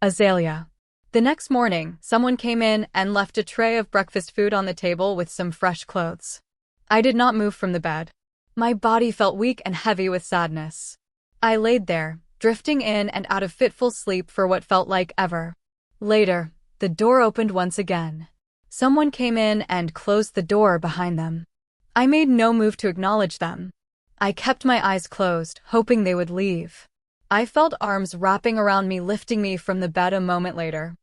Azalea. The next morning, someone came in and left a tray of breakfast food on the table with some fresh clothes. I did not move from the bed. My body felt weak and heavy with sadness. I laid there, drifting in and out of fitful sleep for what felt like ever. Later, the door opened once again. Someone came in and closed the door behind them. I made no move to acknowledge them. I kept my eyes closed, hoping they would leave. I felt arms wrapping around me, lifting me from the bed a moment later.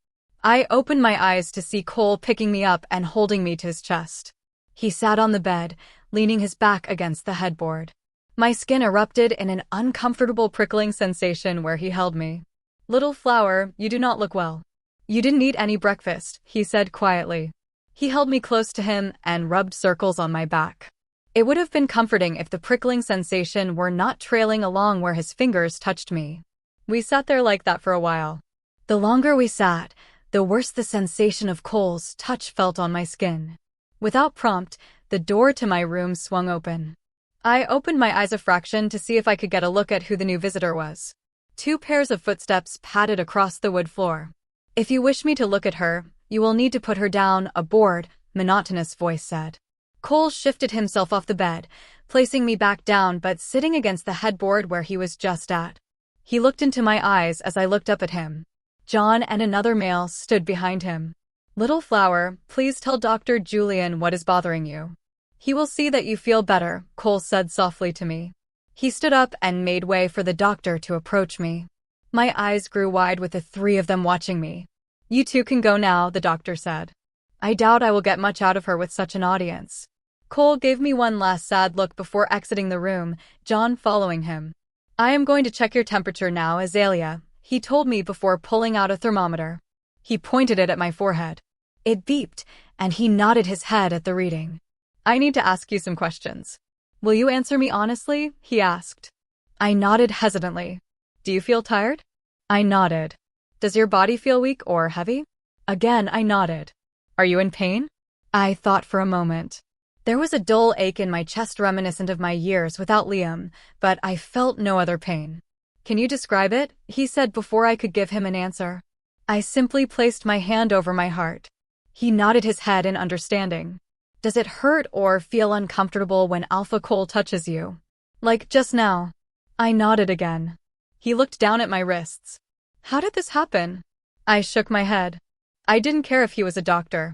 I opened my eyes to see Cole picking me up and holding me to his chest. He sat on the bed, leaning his back against the headboard. My skin erupted in an uncomfortable prickling sensation where he held me. "Little flower, you do not look well. You didn't eat any breakfast," he said quietly. He held me close to him and rubbed circles on my back. It would have been comforting if the prickling sensation were not trailing along where his fingers touched me. We sat there like that for a while. The longer we sat, the worse the sensation of Cole's touch felt on my skin. Without prompt, the door to my room swung open. I opened my eyes a fraction to see if I could get a look at who the new visitor was. 2 pairs of footsteps padded across the wood floor. "If you wish me to look at her, you will need to put her down," a bored, monotonous voice said. Cole shifted himself off the bed, placing me back down but sitting against the headboard where he was just at. He looked into my eyes as I looked up at him. John and another male stood behind him. "Little flower, please tell Dr. Julian what is bothering you. He will see that you feel better," Cole said softly to me. He stood up and made way for the doctor to approach me. My eyes grew wide with the 3 of them watching me. "You 2 can go now," the doctor said. "I doubt I will get much out of her with such an audience." Cole gave me one last sad look before exiting the room, John following him. "I am going to check your temperature now, Azalea," he told me before pulling out a thermometer. He pointed it at my forehead. It beeped, and he nodded his head at the reading. "I need to ask you some questions. Will you answer me honestly?" he asked. I nodded hesitantly. "Do you feel tired?" I nodded. "Does your body feel weak or heavy?" Again I nodded. "Are you in pain?" I thought for a moment. There was a dull ache in my chest reminiscent of my years without Liam, but I felt no other pain. "Can you describe it?" he said before I could give him an answer. I simply placed my hand over my heart. He nodded his head in understanding. "Does it hurt or feel uncomfortable when Alpha Cole touches you? Like just now?" I nodded again. He looked down at my wrists. "How did this happen?" I shook my head. I didn't care if he was a doctor.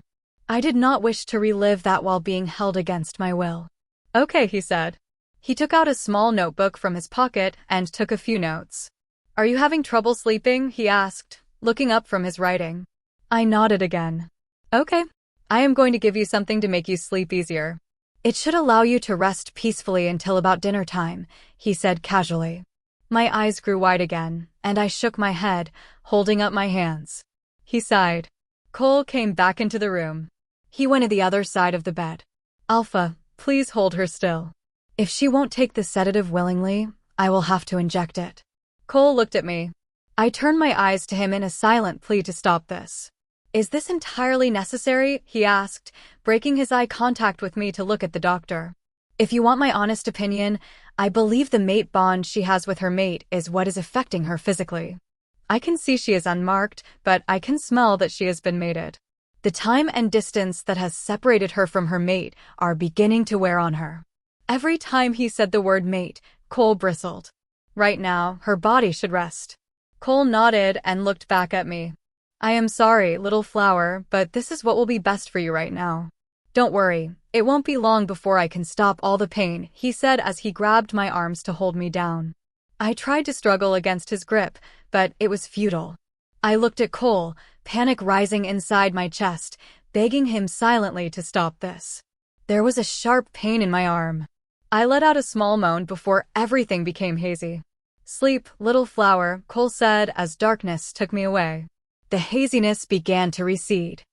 I did not wish to relive that while being held against my will. "Okay," he said. He took out a small notebook from his pocket and took a few notes. "Are you having trouble sleeping?" he asked, looking up from his writing. I nodded again. "Okay. I am going to give you something to make you sleep easier. It should allow you to rest peacefully until about dinner time," he said casually. My eyes grew wide again, and I shook my head, holding up my hands. He sighed. Cole came back into the room. He went to the other side of the bed. "Alpha, please hold her still. If she won't take the sedative willingly, I will have to inject it." Cole looked at me. I turned my eyes to him in a silent plea to stop this. "Is this entirely necessary?" he asked, breaking his eye contact with me to look at the doctor. "If you want my honest opinion, I believe the mate bond she has with her mate is what is affecting her physically. I can see she is unmarked, but I can smell that she has been mated. The time and distance that has separated her from her mate are beginning to wear on her." Every time he said the word mate, Cole bristled. "Right now, her body should rest." Cole nodded and looked back at me. "I am sorry, little flower, but this is what will be best for you right now. Don't worry, it won't be long before I can stop all the pain," he said as he grabbed my arms to hold me down. I tried to struggle against his grip, but it was futile. I looked at Cole, panic rising inside my chest, begging him silently to stop this. There was a sharp pain in my arm. I let out a small moan before everything became hazy. "Sleep, little flower," Cole said as darkness took me away. The haziness began to recede.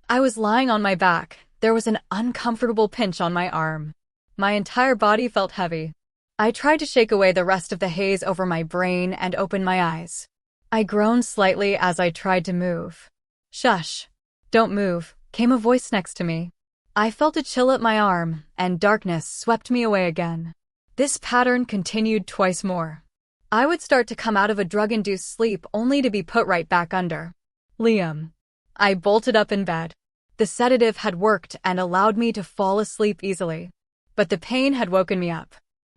I was lying on my back. There was an uncomfortable pinch on my arm. My entire body felt heavy. I tried to shake away the rest of the haze over my brain and open my eyes. I groaned slightly as I tried to move. "Shush. Don't move," came a voice next to me. I felt a chill at my arm, and darkness swept me away again. This pattern continued twice more. I would start to come out of a drug-induced sleep only to be put right back under. Liam. I bolted up in bed. The sedative had worked and allowed me to fall asleep easily. But the pain had woken me up.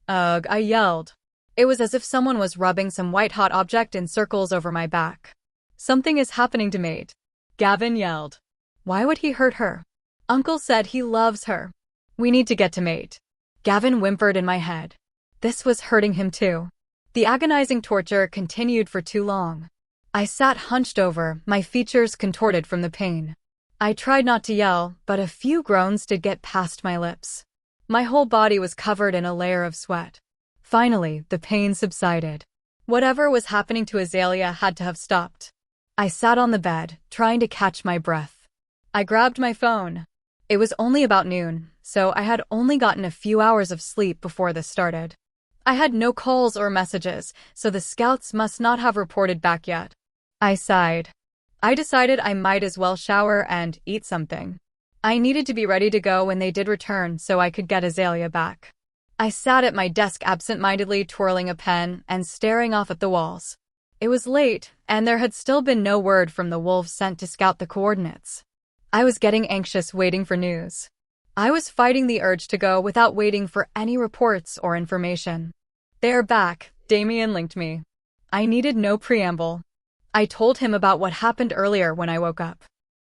Ugh, I yelled. It was as if someone was rubbing some white-hot object in circles over my back. Something is happening to Mate. Gavin yelled. Why would he hurt her? Uncle said he loves her. We need to get to Mate. Gavin whimpered in my head. This was hurting him too. The agonizing torture continued for too long. I sat hunched over, my features contorted from the pain. I tried not to yell, but a few groans did get past my lips. My whole body was covered in a layer of sweat. Finally, the pain subsided. Whatever was happening to Azalea had to have stopped. I sat on the bed, trying to catch my breath. I grabbed my phone. It was only about noon, so I had only gotten a few hours of sleep before this started. I had no calls or messages, so the scouts must not have reported back yet. I sighed. I decided I might as well shower and eat something. I needed to be ready to go when they did return so I could get Azalea back. I sat at my desk absent-mindedly twirling a pen and staring off at the walls. It was late, and there had still been no word from the wolves sent to scout the coordinates. I was getting anxious waiting for news. I was fighting the urge to go without waiting for any reports or information. They are back, Damien linked me. I needed no preamble. I told him about what happened earlier when I woke up.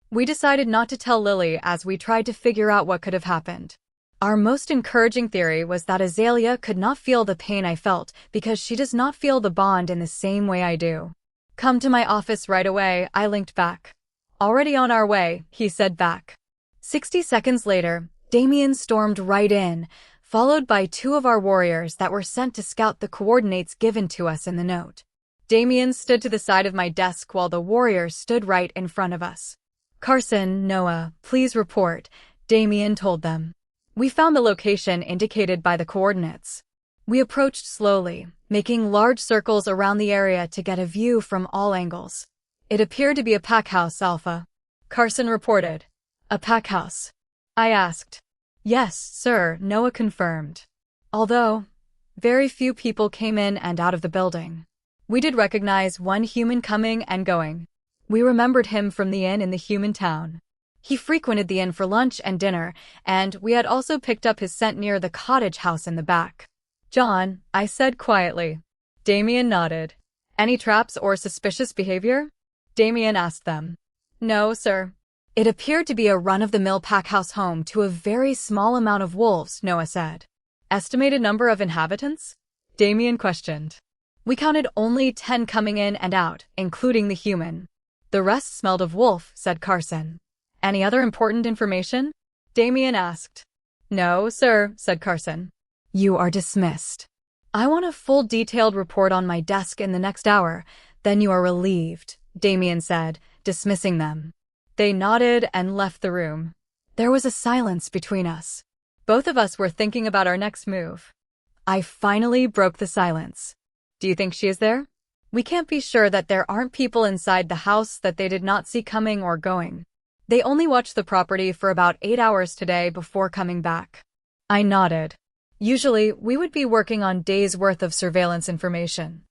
We decided not to tell Lily as we tried to figure out what could have happened. Our most encouraging theory was that Azalea could not feel the pain I felt because she does not feel the bond in the same way I do. Come to my office right away, I linked back. Already on our way, he said back. 60 seconds later, Damien stormed right in, followed by 2 of our warriors that were sent to scout the coordinates given to us in the note. Damien stood to the side of my desk while the warriors stood right in front of us. Carson, Noah, please report, Damien told them. We found the location indicated by the coordinates. We approached slowly, making large circles around the area to get a view from all angles. It appeared to be a pack house, Alpha. Carson reported. A pack house? I asked. Yes, sir, Noah confirmed. Although, very few people came in and out of the building. We did recognize one human coming and going. We remembered him from the inn in the human town. He frequented the inn for lunch and dinner, and we had also picked up his scent near the cottage house in the back. John, I said quietly. Damien nodded. Any traps or suspicious behavior? Damien asked them. No, sir. It appeared to be a run-of-the-mill pack-house home to a very small amount of wolves, Noah said. Estimated number of inhabitants? Damien questioned. We counted only 10 coming in and out, including the human. The rest smelled of wolf, said Carson. Any other important information? Damien asked. No, sir, said Carson. You are dismissed. I want a full detailed report on my desk in the next hour, then you are relieved, Damien said, dismissing them. They nodded and left the room. There was a silence between us. Both of us were thinking about our next move. I finally broke the silence. Do you think she is there? We can't be sure that there aren't people inside the house that they did not see coming or going. They only watched the property for about 8 hours today before coming back. I nodded. Usually, we would be working on days' worth of surveillance information.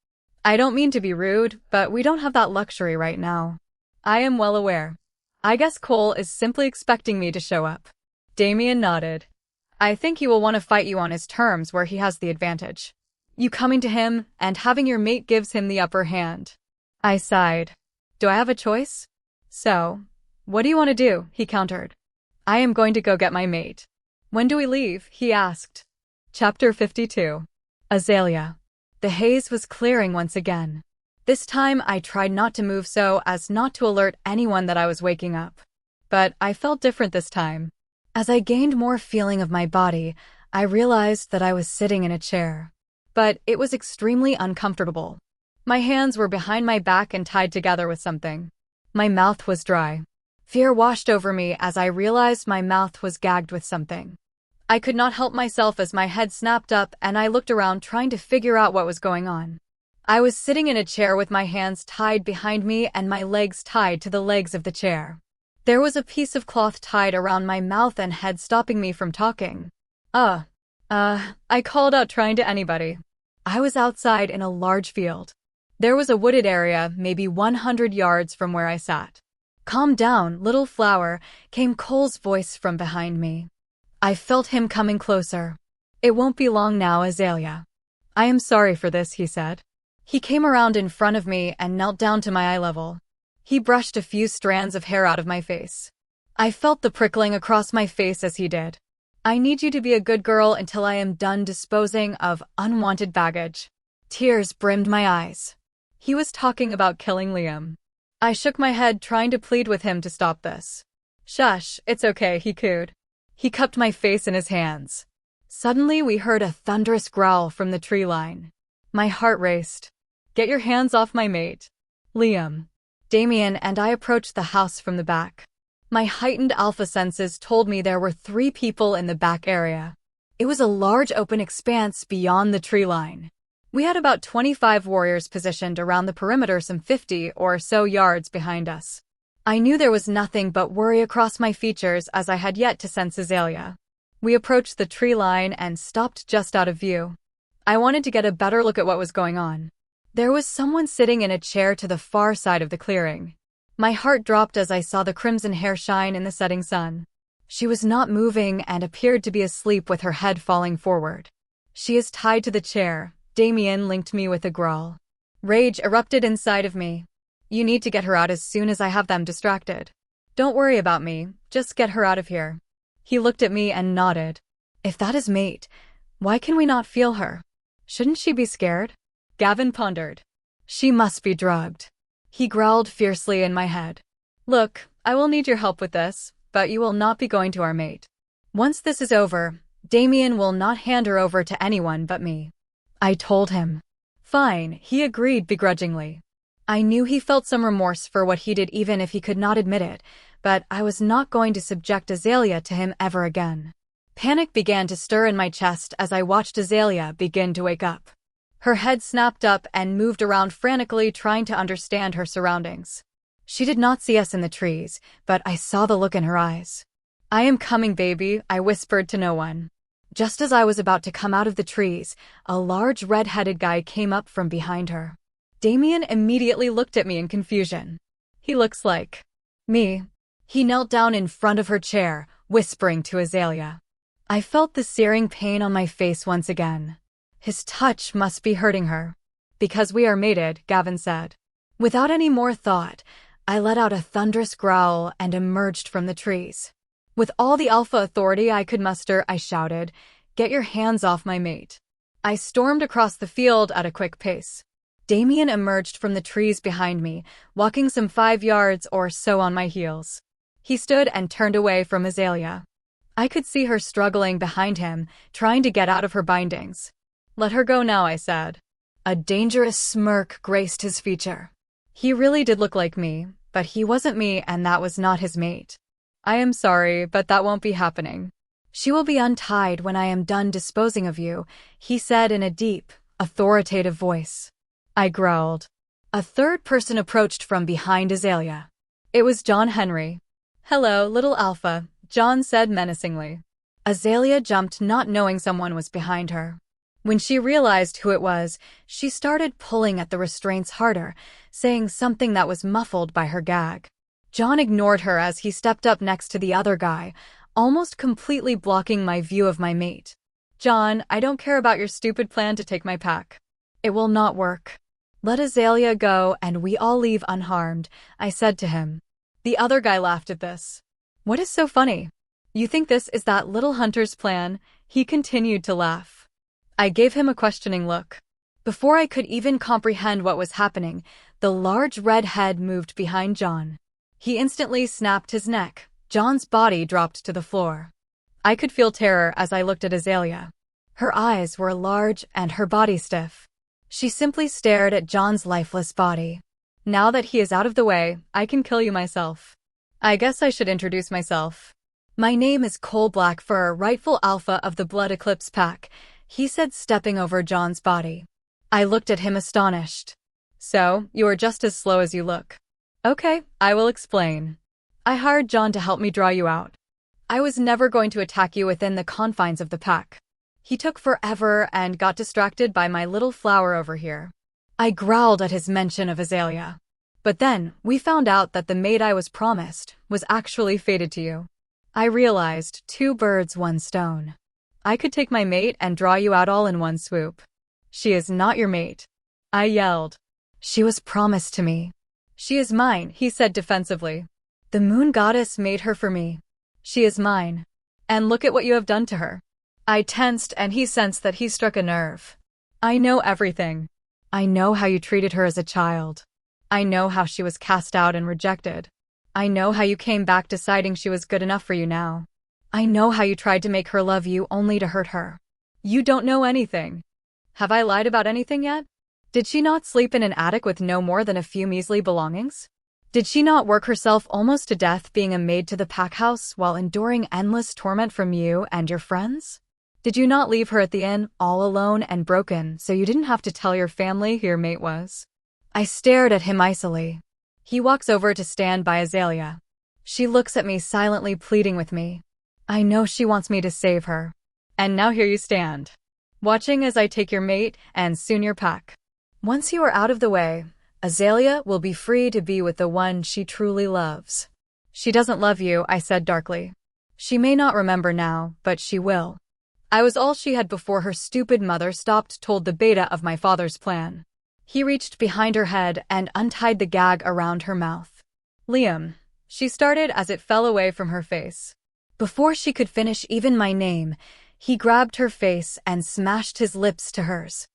I don't mean to be rude, but we don't have that luxury right now. I am well aware. I guess Cole is simply expecting me to show up. Damien nodded. I think he will want to fight you on his terms where he has the advantage. You coming to him and having your mate gives him the upper hand. I sighed. Do I have a choice? So, what do you want to do? He countered. I am going to go get my mate. When do we leave? He asked. Chapter 52. Azalea. The haze was clearing once again. This time I tried not to move so as not to alert anyone that I was waking up. But I felt different this time. As I gained more feeling of my body, I realized that I was sitting in a chair. But it was extremely uncomfortable. My hands were behind my back and tied together with something. My mouth was dry. Fear washed over me as I realized my mouth was gagged with something. I could not help myself as my head snapped up and I looked around trying to figure out what was going on. I was sitting in a chair with my hands tied behind me and my legs tied to the legs of the chair. There was a piece of cloth tied around my mouth and head stopping me from talking. I called out trying to anybody. I was outside in a large field. There was a wooded area, maybe 100 yards from where I sat. "Calm down, little flower," came Cole's voice from behind me. I felt him coming closer. "It won't be long now, Azalea." "I am sorry for this," he said. He came around in front of me and knelt down to my eye level. He brushed a few strands of hair out of my face. I felt the prickling across my face as he did. "I need you to be a good girl until I am done disposing of unwanted baggage." Tears brimmed my eyes. He was talking about killing Liam. I shook my head, trying to plead with him to stop this. "Shush, it's okay," he cooed. He cupped my face in his hands. Suddenly, we heard a thunderous growl from the tree line. My heart raced. "Get your hands off my mate." Liam, Damien, and I approached the house from the back. My heightened alpha senses told me there were 3 people in the back area. It was a large open expanse beyond the tree line. We had about 25 warriors positioned around the perimeter, some 50 or so yards behind us. I knew there was nothing but worry across my features as I had yet to sense Azalea. We approached the tree line and stopped just out of view. I wanted to get a better look at what was going on. There was someone sitting in a chair to the far side of the clearing. My heart dropped as I saw the crimson hair shine in the setting sun. She was not moving and appeared to be asleep with her head falling forward. "She is tied to the chair," Damien linked me with a growl. Rage erupted inside of me. "You need to get her out as soon as I have them distracted. Don't worry about me, just get her out of here." He looked at me and nodded. "If that is mate, why can we not feel her? Shouldn't she be scared?" Gavin pondered. "She must be drugged." He growled fiercely in my head. "Look, I will need your help with this, but you will not be going to our mate. Once this is over, Damien will not hand her over to anyone but me." I told him. "Fine," he agreed begrudgingly. I knew he felt some remorse for what he did even if he could not admit it, but I was not going to subject Azalea to him ever again. Panic began to stir in my chest as I watched Azalea begin to wake up. Her head snapped up and moved around frantically, trying to understand her surroundings. She did not see us in the trees, but I saw the look in her eyes. "I am coming, baby," I whispered to no one. Just as I was about to come out of the trees, a large red-headed guy came up from behind her. Damien immediately looked at me in confusion. "He looks like me." He knelt down in front of her chair, whispering to Azalea. I felt the searing pain on my face once again. His touch must be hurting her. "Because we are mated," Gavin said. Without any more thought, I let out a thunderous growl and emerged from the trees. With all the alpha authority I could muster, I shouted, "Get your hands off my mate." I stormed across the field at a quick pace. Damien emerged from the trees behind me, walking some 5 yards or so on my heels. He stood and turned away from Azalea. I could see her struggling behind him, trying to get out of her bindings. "Let her go now," I said. A dangerous smirk graced his feature. He really did look like me, but he wasn't me and that was not his mate. "I am sorry, but that won't be happening." "She will be untied when I am done disposing of you," he said in a deep, authoritative voice. I growled. A third person approached from behind Azalea. It was John Henry. "Hello, little alpha," John said menacingly. Azalea jumped, not knowing someone was behind her. When she realized who it was, she started pulling at the restraints harder, saying something that was muffled by her gag. John ignored her as he stepped up next to the other guy, almost completely blocking my view of my mate. "John, I don't care about your stupid plan to take my pack. It will not work. Let Azalea go and we all leave unharmed," I said to him. The other guy laughed at this. "What is so funny? You think this is that little hunter's plan?" He continued to laugh. I gave him a questioning look. Before I could even comprehend what was happening, the large red head moved behind John. He instantly snapped his neck. John's body dropped to the floor. I could feel terror as I looked at Azalea. Her eyes were large and her body stiff. She simply stared at John's lifeless body. "Now that he is out of the way, I can kill you myself. I guess I should introduce myself. My name is Cole Blackfur, rightful alpha of the Blood Eclipse Pack," he said, stepping over John's body. I looked at him astonished. "So, you are just as slow as you look." "Okay, I will explain. I hired John to help me draw you out. I was never going to attack you within the confines of the pack. He took forever and got distracted by my little flower over here. I growled at his mention of Azalea. But then, we found out that the mate I was promised was actually fated to you. I realized 2 birds, 1 stone. I could take my mate and draw you out all in one swoop. She is not your mate. I yelled. She was promised to me. She is mine, he said defensively. The moon goddess made her for me. She is mine. And look at what you have done to her. I tensed and he sensed that he struck a nerve. I know everything. I know how you treated her as a child. I know how she was cast out and rejected. I know how you came back deciding she was good enough for you now. I know how you tried to make her love you only to hurt her. You don't know anything. Have I lied about anything yet? Did she not sleep in an attic with no more than a few measly belongings? Did she not work herself almost to death being a maid to the pack house while enduring endless torment from you and your friends? Did you not leave her at the inn all alone and broken so you didn't have to tell your family who your mate was? I stared at him icily. He walks over to stand by Azalea. She looks at me silently pleading with me. I know she wants me to save her. And now here you stand, watching as I take your mate and soon your pack. Once you are out of the way, Azalea will be free to be with the one she truly loves. She doesn't love you, I said darkly. She may not remember now, but she will. I was all she had before her stupid mother stopped told the beta of my father's plan. He reached behind her head and untied the gag around her mouth. Liam, she started as it fell away from her face. Before she could finish even my name, he grabbed her face and smashed his lips to hers.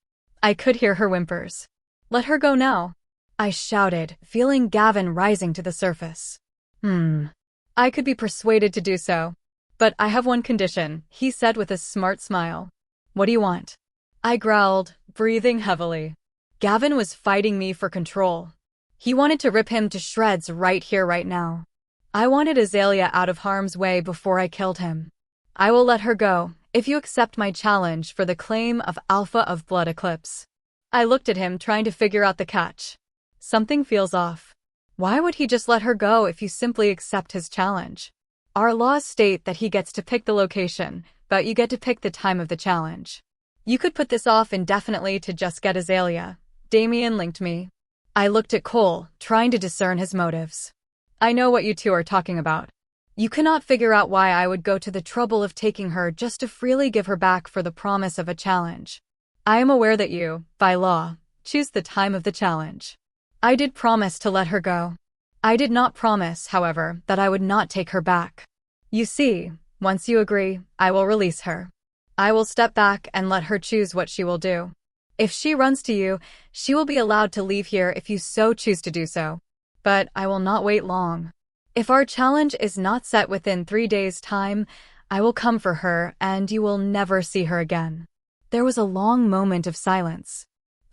I could hear her whimpers. Let her go now, I shouted, feeling Gavin rising to the surface. I could be persuaded to do so. But I have one condition, he said with a smart smile. What do you want? I growled, breathing heavily. Gavin was fighting me for control. He wanted to rip him to shreds right here, right now. I wanted Azalea out of harm's way before I killed him. I will let her go, if you accept my challenge for the claim of Alpha of Blood Eclipse. I looked at him trying to figure out the catch. Something feels off. Why would he just let her go if you simply accept his challenge? Our laws state that he gets to pick the location, but you get to pick the time of the challenge. You could put this off indefinitely to just get Azalea. Damien linked me. I looked at Cole, trying to discern his motives. I know what you two are talking about. You cannot figure out why I would go to the trouble of taking her just to freely give her back for the promise of a challenge. I am aware that you, by law, choose the time of the challenge. I did promise to let her go. I did not promise, however, that I would not take her back. You see, once you agree, I will release her. I will step back and let her choose what she will do. If she runs to you, she will be allowed to leave here if you so choose to do so. But I will not wait long. If our challenge is not set within 3 days' time, I will come for her and you will never see her again. There was a long moment of silence.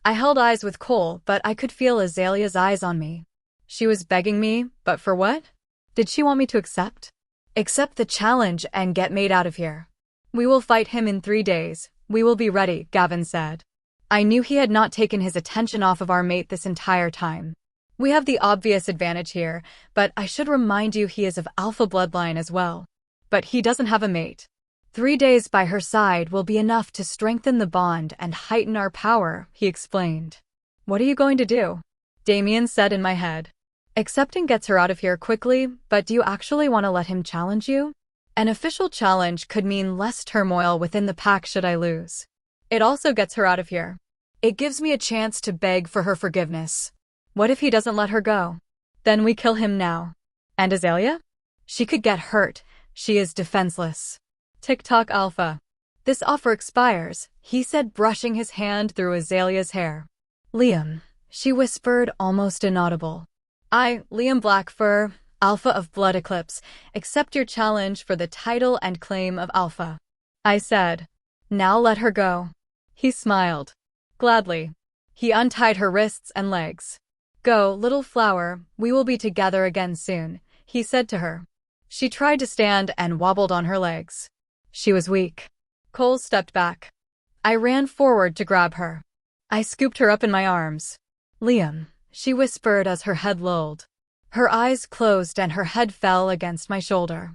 I held eyes with Cole, but I could feel Azalea's eyes on me. She was begging me, but for what? Did she want me to accept? Accept the challenge and get made out of here. We will fight him in 3 days. We will be ready, Gavin said. I knew he had not taken his attention off of our mate this entire time. We have the obvious advantage here, but I should remind you he is of Alpha bloodline as well. But he doesn't have a mate. 3 days by her side will be enough to strengthen the bond and heighten our power, he explained. What are you going to do? Damien said in my head. Accepting gets her out of here quickly, but do you actually want to let him challenge you? An official challenge could mean less turmoil within the pack should I lose. It also gets her out of here. It gives me a chance to beg for her forgiveness. What if he doesn't let her go? Then we kill him now. And Azalea? She could get hurt. She is defenseless. Tick-tock Alpha. This offer expires, he said, brushing his hand through Azalea's hair. Liam, she whispered, almost inaudible. I, Liam Blackfur, Alpha of Blood Eclipse, accept your challenge for the title and claim of Alpha. I said. Now let her go. He smiled. Gladly. He untied her wrists and legs. Go, little flower, we will be together again soon, he said to her. She tried to stand and wobbled on her legs. She was weak. Cole stepped back. I ran forward to grab her. I scooped her up in my arms. Liam, she whispered as her head lulled. Her eyes closed and her head fell against my shoulder.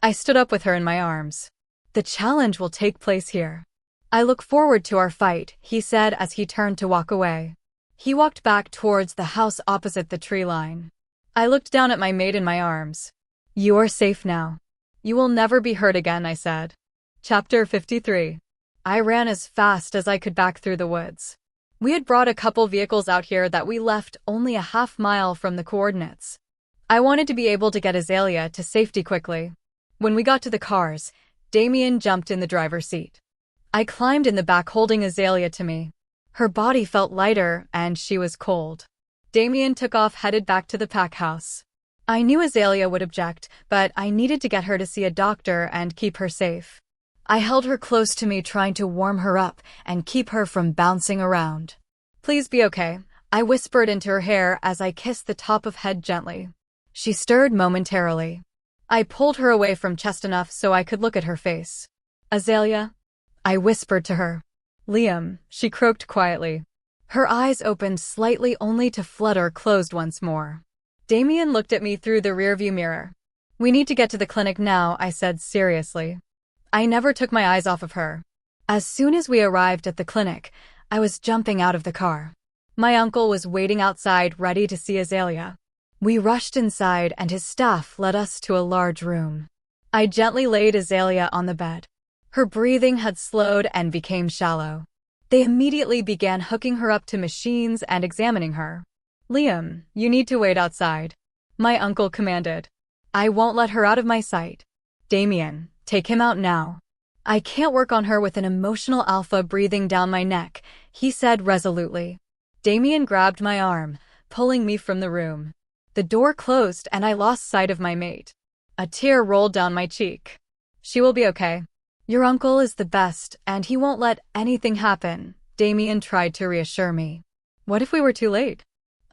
I stood up with her in my arms. The challenge will take place here. I look forward to our fight, he said as he turned to walk away. He walked back towards the house opposite the tree line. I looked down at my mate in my arms. You are safe now. You will never be hurt again, I said. Chapter 53. I ran as fast as I could back through the woods. We had brought a couple vehicles out here that we left only a half-mile from the coordinates. I wanted to be able to get Azalea to safety quickly. When we got to the cars, Damien jumped in the driver's seat. I climbed in the back holding Azalea to me. Her body felt lighter and she was cold. Damien took off headed back to the pack house. I knew Azalea would object, but I needed to get her to see a doctor and keep her safe. I held her close to me trying to warm her up and keep her from bouncing around. Please be okay, I whispered into her hair as I kissed the top of head gently. She stirred momentarily. I pulled her away from chest enough so I could look at her face. Azalea? I whispered to her. Liam, she croaked quietly. Her eyes opened slightly only to flutter closed once more. Damien looked at me through the rearview mirror. We need to get to the clinic now, I said seriously. I never took my eyes off of her. As soon as we arrived at the clinic, I was jumping out of the car. My uncle was waiting outside ready to see Azalea. We rushed inside and his staff led us to a large room. I gently laid Azalea on the bed. Her breathing had slowed and became shallow. They immediately began hooking her up to machines and examining her. Liam, you need to wait outside, my uncle commanded. I won't let her out of my sight. Damien, take him out now. I can't work on her with an emotional alpha breathing down my neck, he said resolutely. Damien grabbed my arm, pulling me from the room. The door closed and I lost sight of my mate. A tear rolled down my cheek. She will be okay. Your uncle is the best and he won't let anything happen, Damien tried to reassure me. What if we were too late?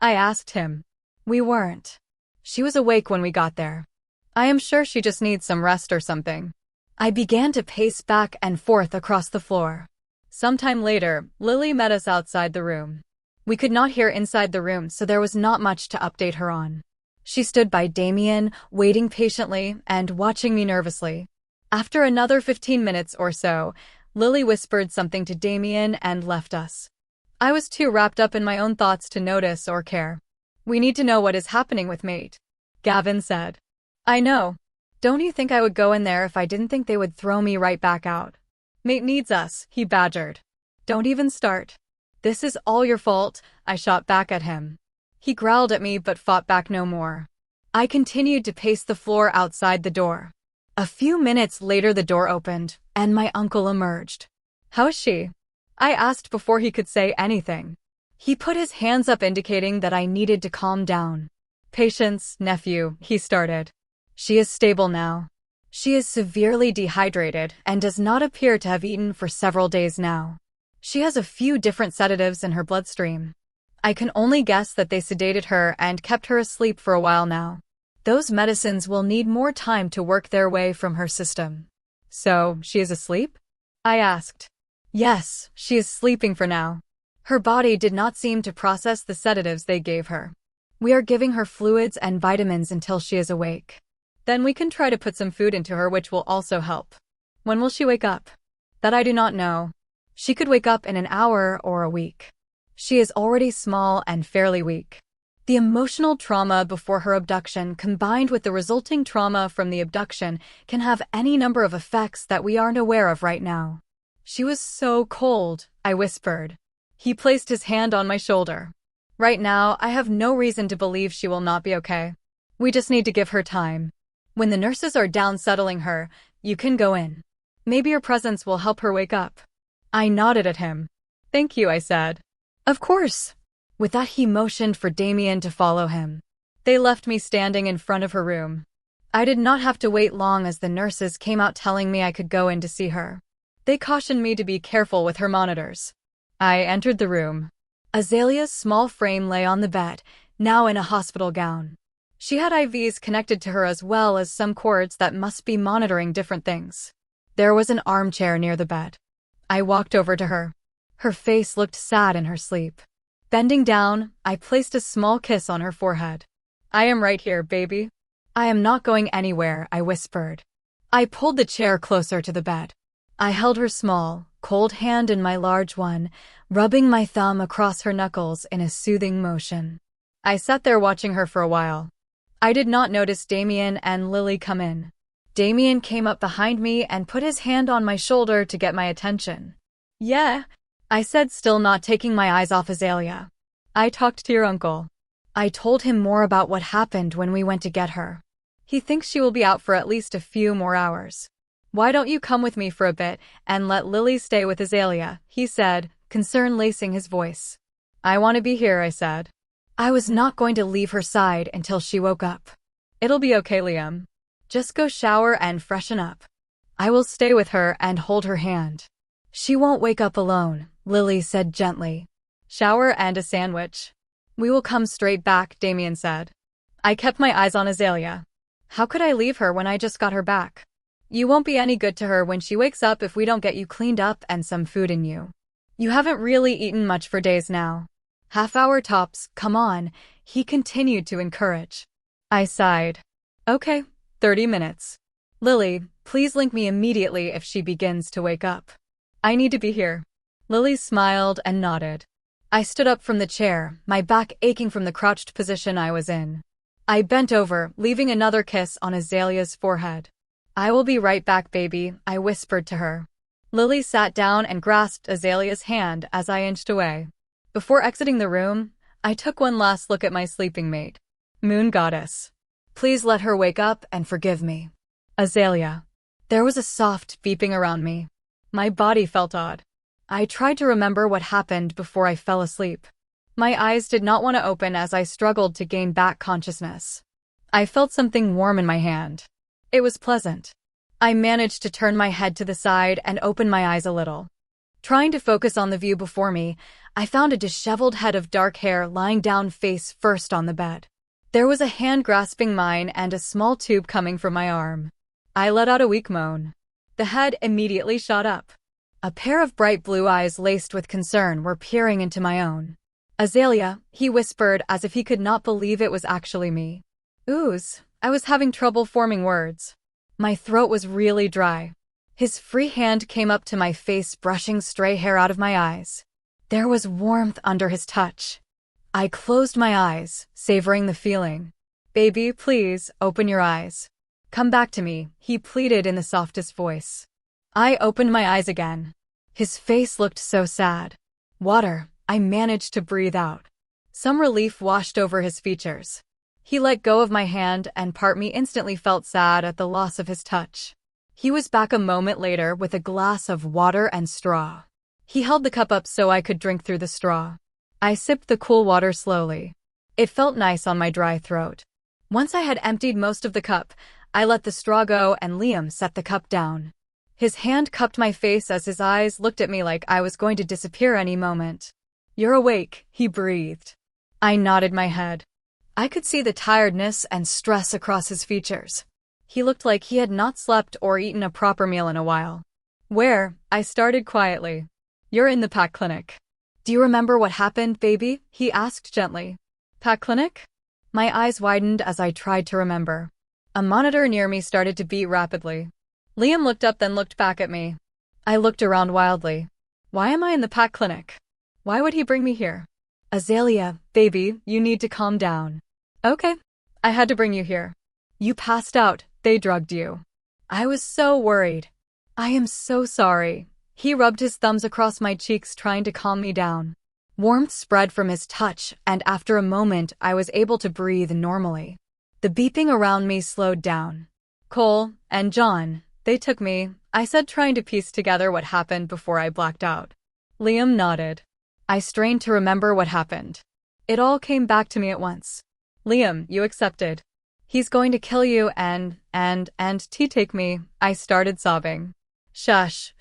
I asked him. We weren't. She was awake when we got there. I am sure she just needs some rest or something. I began to pace back and forth across the floor. Sometime later, Lily met us outside the room. We could not hear inside the room, so there was not much to update her on. She stood by Damien, waiting patiently and watching me nervously. After another 15 minutes or so, Lily whispered something to Damien and left us. I was too wrapped up in my own thoughts to notice or care. We need to know what is happening with Mate, Gavin said. I know. Don't you think I would go in there if I didn't think they would throw me right back out? Mate needs us, he badgered. Don't even start. This is all your fault, I shot back at him. He growled at me but fought back no more. I continued to pace the floor outside the door. A few minutes later the door opened, and my uncle emerged. How is she? I asked before he could say anything. He put his hands up indicating that I needed to calm down. Patience, nephew, he started. She is stable now. She is severely dehydrated and does not appear to have eaten for several days now. She has a few different sedatives in her bloodstream. I can only guess that they sedated her and kept her asleep for a while now. Those medicines will need more time to work their way from her system. So, she is asleep? I asked. Yes, she is sleeping for now. Her body did not seem to process the sedatives they gave her. We are giving her fluids and vitamins until she is awake. Then we can try to put some food into her which will also help. When will she wake up? That I do not know. She could wake up in an hour or a week. She is already small and fairly weak. The emotional trauma before her abduction combined with the resulting trauma from the abduction can have any number of effects that we aren't aware of right now. She was so cold, I whispered. He placed his hand on my shoulder. Right now, I have no reason to believe she will not be okay. We just need to give her time. When the nurses are down settling her, you can go in. Maybe your presence will help her wake up. I nodded at him. Thank you, I said. Of course. With that he motioned for Damien to follow him. They left me standing in front of her room. I did not have to wait long as the nurses came out telling me I could go in to see her. They cautioned me to be careful with her monitors. I entered the room. Azalea's small frame lay on the bed, now in a hospital gown. She had IVs connected to her as well as some cords that must be monitoring different things. There was an armchair near the bed. I walked over to her. Her face looked sad in her sleep. Bending down, I placed a small kiss on her forehead. I am right here, baby. I am not going anywhere, I whispered. I pulled the chair closer to the bed. I held her small, cold hand in my large one, rubbing my thumb across her knuckles in a soothing motion. I sat there watching her for a while. I did not notice Damien and Lily come in. Damien came up behind me and put his hand on my shoulder to get my attention. "Yeah," I said, still not taking my eyes off Azalea. "I talked to your uncle. I told him more about what happened when we went to get her. He thinks she will be out for at least a few more hours. Why don't you come with me for a bit and let Lily stay with Azalea?" he said, concern lacing his voice. "I want to be here," I said. I was not going to leave her side until she woke up. "It'll be okay, Liam. Just go shower and freshen up. I will stay with her and hold her hand." "She won't wake up alone," Lily said gently. "Shower and a sandwich. We will come straight back," Damien said. I kept my eyes on Azalea. How could I leave her when I just got her back? "You won't be any good to her when she wakes up if we don't get you cleaned up and some food in you. You haven't really eaten much for days now. Half-hour tops, come on," he continued to encourage. I sighed. "Okay, 30 minutes. Lily, please link me immediately if she begins to wake up. I need to be here." Lily smiled and nodded. I stood up from the chair, my back aching from the crouched position I was in. I bent over, leaving another kiss on Azalea's forehead. "I will be right back, baby," I whispered to her. Lily sat down and grasped Azalea's hand as I inched away. Before exiting the room, I took one last look at my sleeping mate. Moon Goddess. Please let her wake up and forgive me. Azalea. There was a soft beeping around me. My body felt odd. I tried to remember what happened before I fell asleep. My eyes did not want to open as I struggled to gain back consciousness. I felt something warm in my hand. It was pleasant. I managed to turn my head to the side and open my eyes a little. Trying to focus on the view before me, I found a disheveled head of dark hair lying down face first on the bed. There was a hand grasping mine and a small tube coming from my arm. I let out a weak moan. The head immediately shot up. A pair of bright blue eyes laced with concern were peering into my own. "Azalea," he whispered as if he could not believe it was actually me. Ooze. I was having trouble forming words. My throat was really dry. His free hand came up to my face, brushing stray hair out of my eyes. There was warmth under his touch. I closed my eyes, savoring the feeling. "Baby, please, open your eyes. Come back to me," he pleaded in the softest voice. I opened my eyes again. His face looked so sad. "Water," I managed to breathe out. Some relief washed over his features. He let go of my hand, and part me instantly felt sad at the loss of his touch. He was back a moment later with a glass of water and straw. He held the cup up so I could drink through the straw. I sipped the cool water slowly. It felt nice on my dry throat. Once I had emptied most of the cup, I let the straw go and Liam set the cup down. His hand cupped my face as his eyes looked at me like I was going to disappear any moment. "You're awake," he breathed. I nodded my head. I could see the tiredness and stress across his features. He looked like he had not slept or eaten a proper meal in a while. "Where?" I started quietly. "You're in the PAC clinic." "Do you remember what happened, baby?" he asked gently. "PAC clinic?" My eyes widened as I tried to remember. A monitor near me started to beat rapidly. Liam looked up, then looked back at me. I looked around wildly. Why am I in the PAC clinic? Why would he bring me here? "Azalea, baby, you need to calm down." "Okay. I had to bring you here. You passed out. They drugged you." I was so worried. "I am so sorry." He rubbed his thumbs across my cheeks, trying to calm me down. Warmth spread from his touch, and after a moment I was able to breathe normally. The beeping around me slowed down. "Cole and John, they took me," I said, trying to piece together what happened before I blacked out. Liam nodded. I strained to remember what happened. It all came back to me at once. "Liam, you accepted. He's going to kill you and take me," I started sobbing. Shush,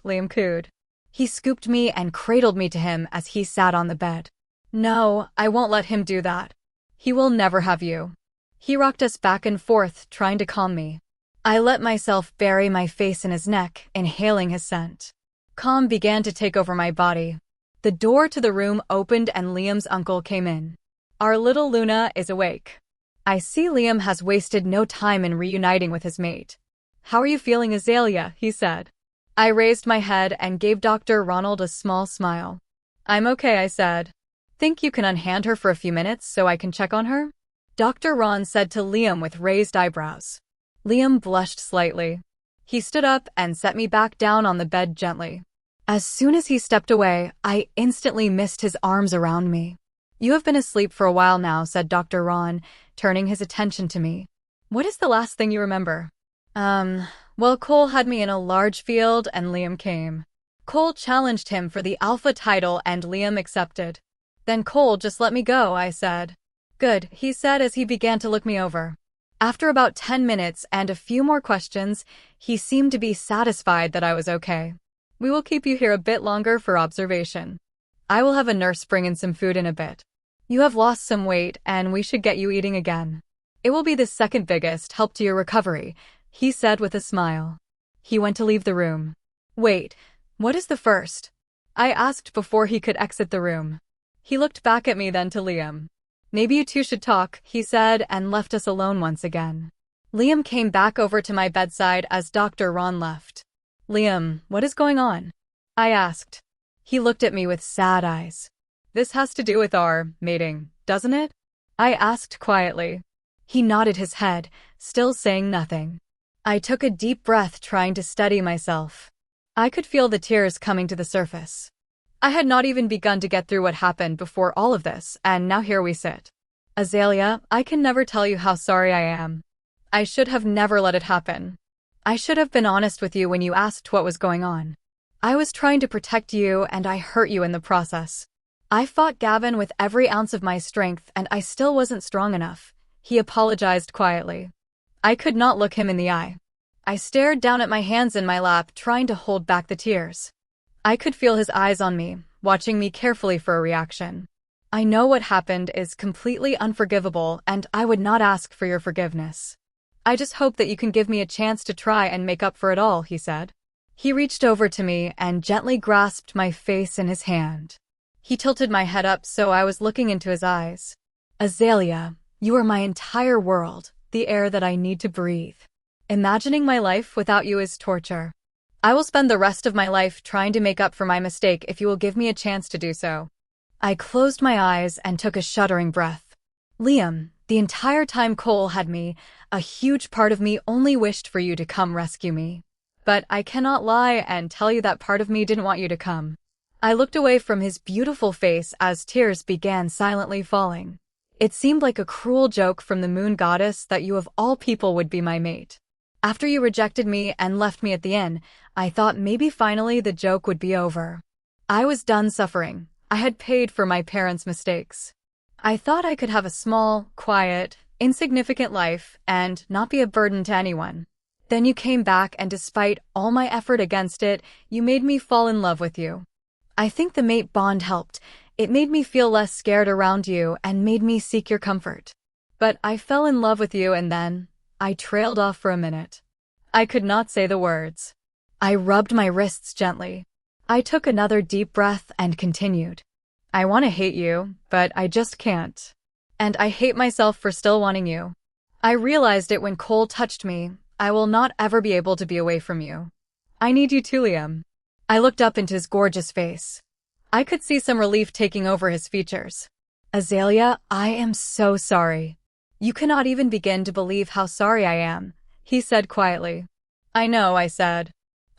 Liam cooed. He scooped me and cradled me to him as he sat on the bed. "No, I won't let him do that. He will never have you." He rocked us back and forth, trying to calm me. I let myself bury my face in his neck, inhaling his scent. Calm began to take over my body. The door to the room opened and Liam's uncle came in. "Our little Luna is awake. I see Liam has wasted no time in reuniting with his mate." "How are you feeling, Azalea?" he said. I raised my head and gave Dr. Ronald a small smile. I'm okay, I said. Think you can unhand her for a few minutes so I can check on her? Dr. Ron said to Liam with raised eyebrows. Liam blushed slightly. He stood up and set me back down on the bed gently. As soon as he stepped away, I instantly missed his arms around me. You have been asleep for a while now, said Dr. Ron, turning his attention to me. What is the last thing you remember? Well, Cole had me in a large field and Liam came. Cole challenged him for the alpha title and Liam accepted. Then Cole just let me go, I said. Good, he said as he began to look me over. After about 10 minutes and a few more questions, he seemed to be satisfied that I was okay. We will keep you here a bit longer for observation. I will have a nurse bring in some food in a bit. You have lost some weight and we should get you eating again. It will be the second biggest help to your recovery, he said with a smile. He went to leave the room. Wait, what is the first? I asked before he could exit the room. He looked back at me then to Liam. Maybe you two should talk, he said, and left us alone once again. Liam came back over to my bedside as Dr. Ron left. Liam, what is going on? I asked. He looked at me with sad eyes. This has to do with our mating, doesn't it? I asked quietly. He nodded his head, still saying nothing. I took a deep breath, trying to steady myself. I could feel the tears coming to the surface. I had not even begun to get through what happened before all of this, and now here we sit. Azalea, I can never tell you how sorry I am. I should have never let it happen. I should have been honest with you when you asked what was going on. I was trying to protect you, and I hurt you in the process. I fought Gavin with every ounce of my strength, and I still wasn't strong enough. He apologized quietly. I could not look him in the eye. I stared down at my hands in my lap, trying to hold back the tears. I could feel his eyes on me, watching me carefully for a reaction. I know what happened is completely unforgivable, and I would not ask for your forgiveness. I just hope that you can give me a chance to try and make up for it all, he said. He reached over to me and gently grasped my face in his hand. He tilted my head up so I was looking into his eyes. Azalea, you are my entire world, the air that I need to breathe. Imagining my life without you is torture. I will spend the rest of my life trying to make up for my mistake if you will give me a chance to do so. I closed my eyes and took a shuddering breath. Liam, the entire time Cole had me, a huge part of me only wished for you to come rescue me. But I cannot lie and tell you that part of me didn't want you to come. I looked away from his beautiful face as tears began silently falling. It seemed like a cruel joke from the moon goddess that you of all people would be my mate. After you rejected me and left me at the inn, I thought maybe finally the joke would be over. I was done suffering. I had paid for my parents' mistakes. I thought I could have a small, quiet, insignificant life and not be a burden to anyone. Then you came back and despite all my effort against it, you made me fall in love with you. I think the mate bond helped. It made me feel less scared around you and made me seek your comfort. But I fell in love with you and then I trailed off for a minute. I could not say the words. I rubbed my wrists gently. I took another deep breath and continued. I want to hate you, but I just can't. And I hate myself for still wanting you. I realized it when Cole touched me. I will not ever be able to be away from you. I need you too, Liam. I looked up into his gorgeous face. I could see some relief taking over his features. Azalea, I am so sorry. You cannot even begin to believe how sorry I am, he said quietly. I know, I said.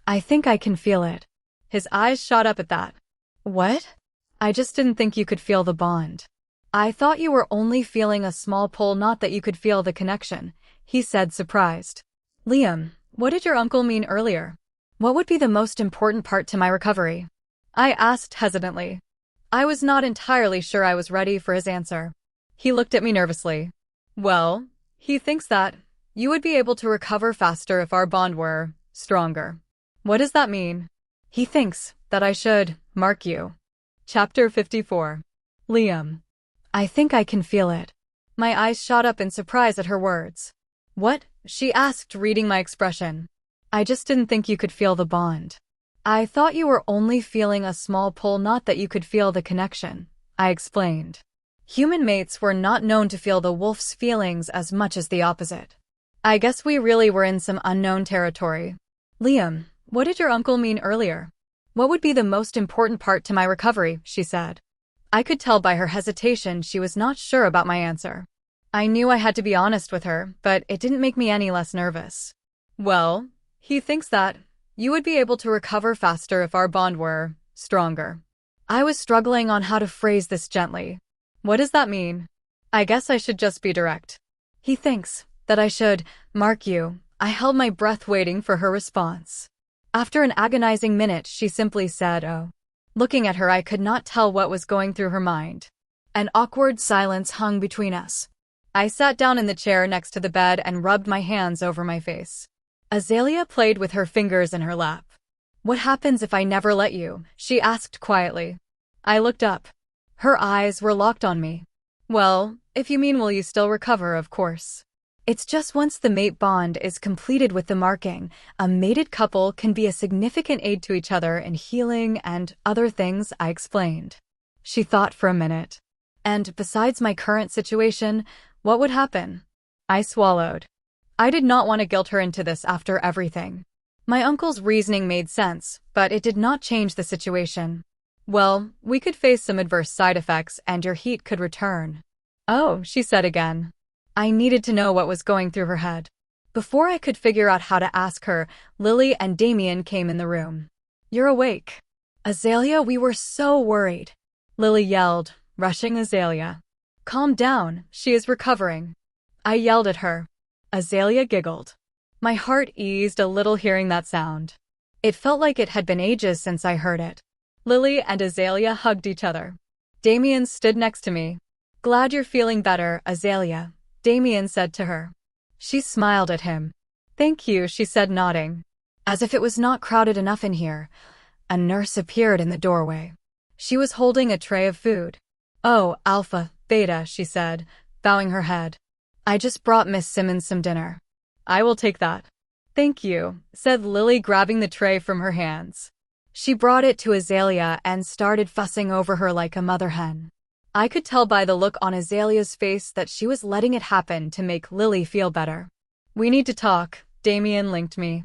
I think I can feel it. His eyes shot up at that. What? I just didn't think you could feel the bond. I thought you were only feeling a small pull, not that you could feel the connection, he said, surprised. Liam, what did your uncle mean earlier? What would be the most important part to my recovery? I asked hesitantly. I was not entirely sure I was ready for his answer. He looked at me nervously. Well, he thinks that you would be able to recover faster if our bond were stronger. What does that mean? He thinks that I should mark you. Chapter 54. Liam. I think I can feel it. My eyes shot up in surprise at her words. What? She asked, reading my expression. I just didn't think you could feel the bond. I thought you were only feeling a small pull, not that you could feel the connection, I explained. Human mates were not known to feel the wolf's feelings as much as the opposite. I guess we really were in some unknown territory. Liam, What did your uncle mean earlier? What would be the most important part to my recovery, she said. I could tell by her hesitation she was not sure about my answer. I knew I had to be honest with her, but it didn't make me any less nervous. Well, he thinks that you would be able to recover faster if our bond were stronger. I was struggling on how to phrase this gently. What does that mean? I guess I should just be direct. He thinks that I should mark you. I held my breath waiting for her response. After an agonizing minute, she simply said, "Oh." Looking at her, I could not tell what was going through her mind. An awkward silence hung between us. I sat down in the chair next to the bed and rubbed my hands over my face. Azalea played with her fingers in her lap. What happens if I never let you? She asked quietly. I looked up. Her eyes were locked on me. Well, if you mean will you still recover, of course. It's just once the mate bond is completed with the marking, a mated couple can be a significant aid to each other in healing and other things, I explained. She thought for a minute. And besides my current situation, what would happen? I swallowed. I did not want to guilt her into this after everything. My uncle's reasoning made sense, but it did not change the situation. Well, we could face some adverse side effects and your heat could return. Oh, she said again. I needed to know what was going through her head. Before I could figure out how to ask her, Lily and Damien came in the room. You're awake. Azalea, we were so worried. Lily yelled, rushing Azalea. Calm down, she is recovering. I yelled at her. Azalea giggled. My heart eased a little hearing that sound. It felt like it had been ages since I heard it. Lily and Azalea hugged each other. Damien stood next to me. Glad you're feeling better, Azalea, Damien said to her. She smiled at him. Thank you, she said, nodding. As if it was not crowded enough in here, a nurse appeared in the doorway. She was holding a tray of food. Oh, Alpha, Beta, she said, bowing her head. I just brought Miss Simmons some dinner. I will take that. Thank you, said Lily, grabbing the tray from her hands. She brought it to Azalea and started fussing over her like a mother hen. I could tell by the look on Azalea's face that she was letting it happen to make Lily feel better. We need to talk, Damien linked me.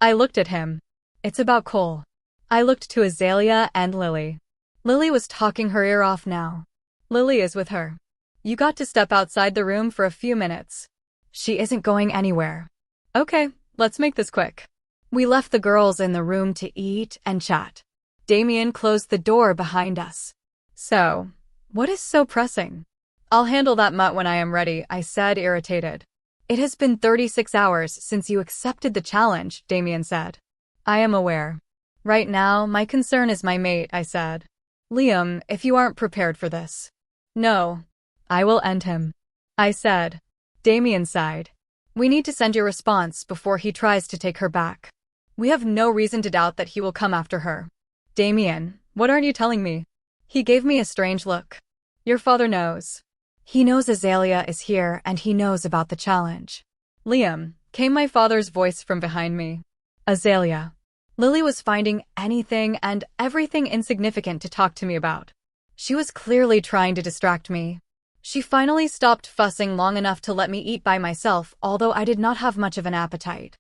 I looked at him. It's about Cole. I looked to Azalea and Lily. Lily was talking her ear off now. Lily is with her. You got to step outside the room for a few minutes. She isn't going anywhere. Okay, let's make this quick. We left the girls in the room to eat and chat. Damien closed the door behind us. So, what is so pressing? I'll handle that mutt when I am ready, I said, irritated. It has been 36 hours since you accepted the challenge, Damien said. I am aware. Right now, my concern is my mate, I said. Liam, if you aren't prepared for this. No. I will end him. I said. Damien sighed. We need to send your response before he tries to take her back. We have no reason to doubt that he will come after her. Damien, what aren't you telling me? He gave me a strange look. Your father knows. He knows Azalea is here and he knows about the challenge. Liam, came my father's voice from behind me. Azalea. Lily was finding anything and everything insignificant to talk to me about. She was clearly trying to distract me. She finally stopped fussing long enough to let me eat by myself, although I did not have much of an appetite.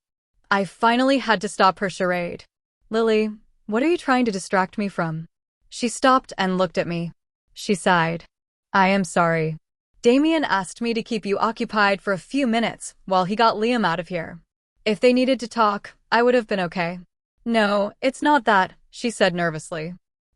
I finally had to stop her charade. Lily, what are you trying to distract me from? She stopped and looked at me. She sighed. I am sorry. Damien asked me to keep you occupied for a few minutes while he got Liam out of here. If they needed to talk, I would have been okay. No, it's not that, she said nervously.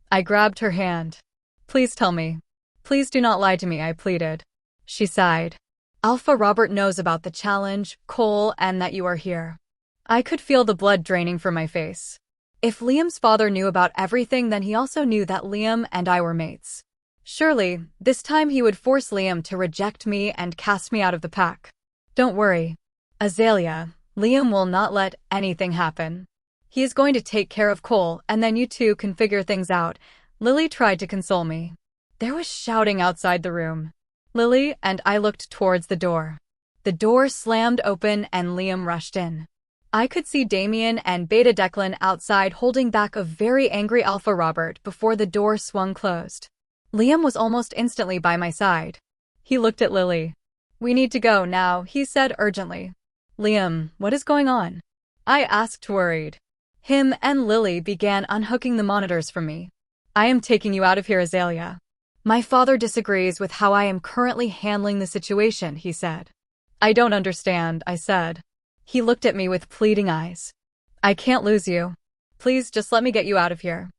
I grabbed her hand. Please tell me. Please do not lie to me, I pleaded. She sighed. Alpha Robert knows about the challenge, Cole, and that you are here. I could feel the blood draining from my face. If Liam's father knew about everything, then he also knew that Liam and I were mates. Surely, this time he would force Liam to reject me and cast me out of the pack. Don't worry. Azalea, Liam will not let anything happen. He is going to take care of Cole, and then you two can figure things out. Lily tried to console me. There was shouting outside the room. Lily and I looked towards the door. The door slammed open and Liam rushed in. I could see Damien and Beta Declan outside holding back a very angry Alpha Robert before the door swung closed. Liam was almost instantly by my side. He looked at Lily. We need to go now, he said urgently. Liam, what is going on? I asked, worried. Him and Lily began unhooking the monitors from me. I am taking you out of here, Azalea. My father disagrees with how I am currently handling the situation, he said. I don't understand, I said. He looked at me with pleading eyes. I can't lose you. Please just let me get you out of here.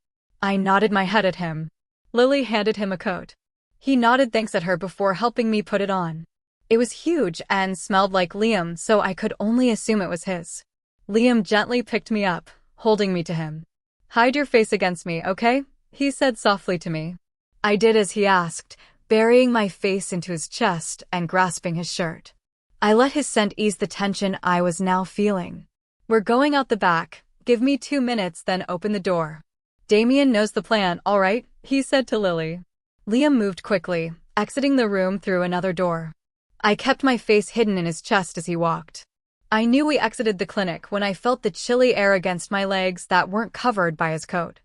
I nodded my head at him. Lily handed him a coat. He nodded thanks at her before helping me put it on. It was huge and smelled like Liam, so I could only assume it was his. Liam gently picked me up, holding me to him. Hide your face against me, okay? He said softly to me. I did as he asked, burying my face into his chest and grasping his shirt. I let his scent ease the tension I was now feeling. We're going out the back. Give me 2 minutes, then open the door. Damien knows the plan, all right? He said to Lily. Liam moved quickly, exiting the room through another door. I kept my face hidden in his chest as he walked. I knew we exited the clinic when I felt the chilly air against my legs that weren't covered by his coat.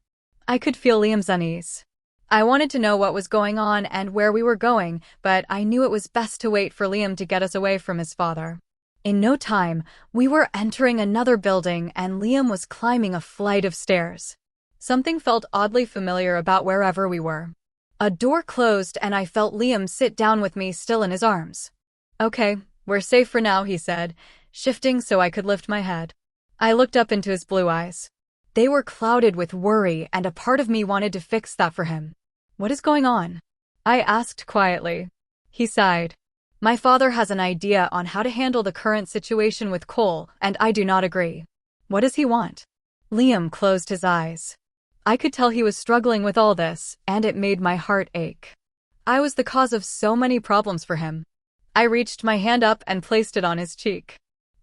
I could feel Liam's unease. I wanted to know what was going on and where we were going, but I knew it was best to wait for Liam to get us away from his father. In no time, we were entering another building and Liam was climbing a flight of stairs. Something felt oddly familiar about wherever we were. A door closed and I felt Liam sit down with me still in his arms. Okay, we're safe for now, he said, shifting so I could lift my head. I looked up into his blue eyes. They were clouded with worry and a part of me wanted to fix that for him. What is going on? I asked quietly. He sighed. My father has an idea on how to handle the current situation with Cole, and I do not agree. What does he want? Liam closed his eyes. I could tell he was struggling with all this, and it made my heart ache. I was the cause of so many problems for him. I reached my hand up and placed it on his cheek.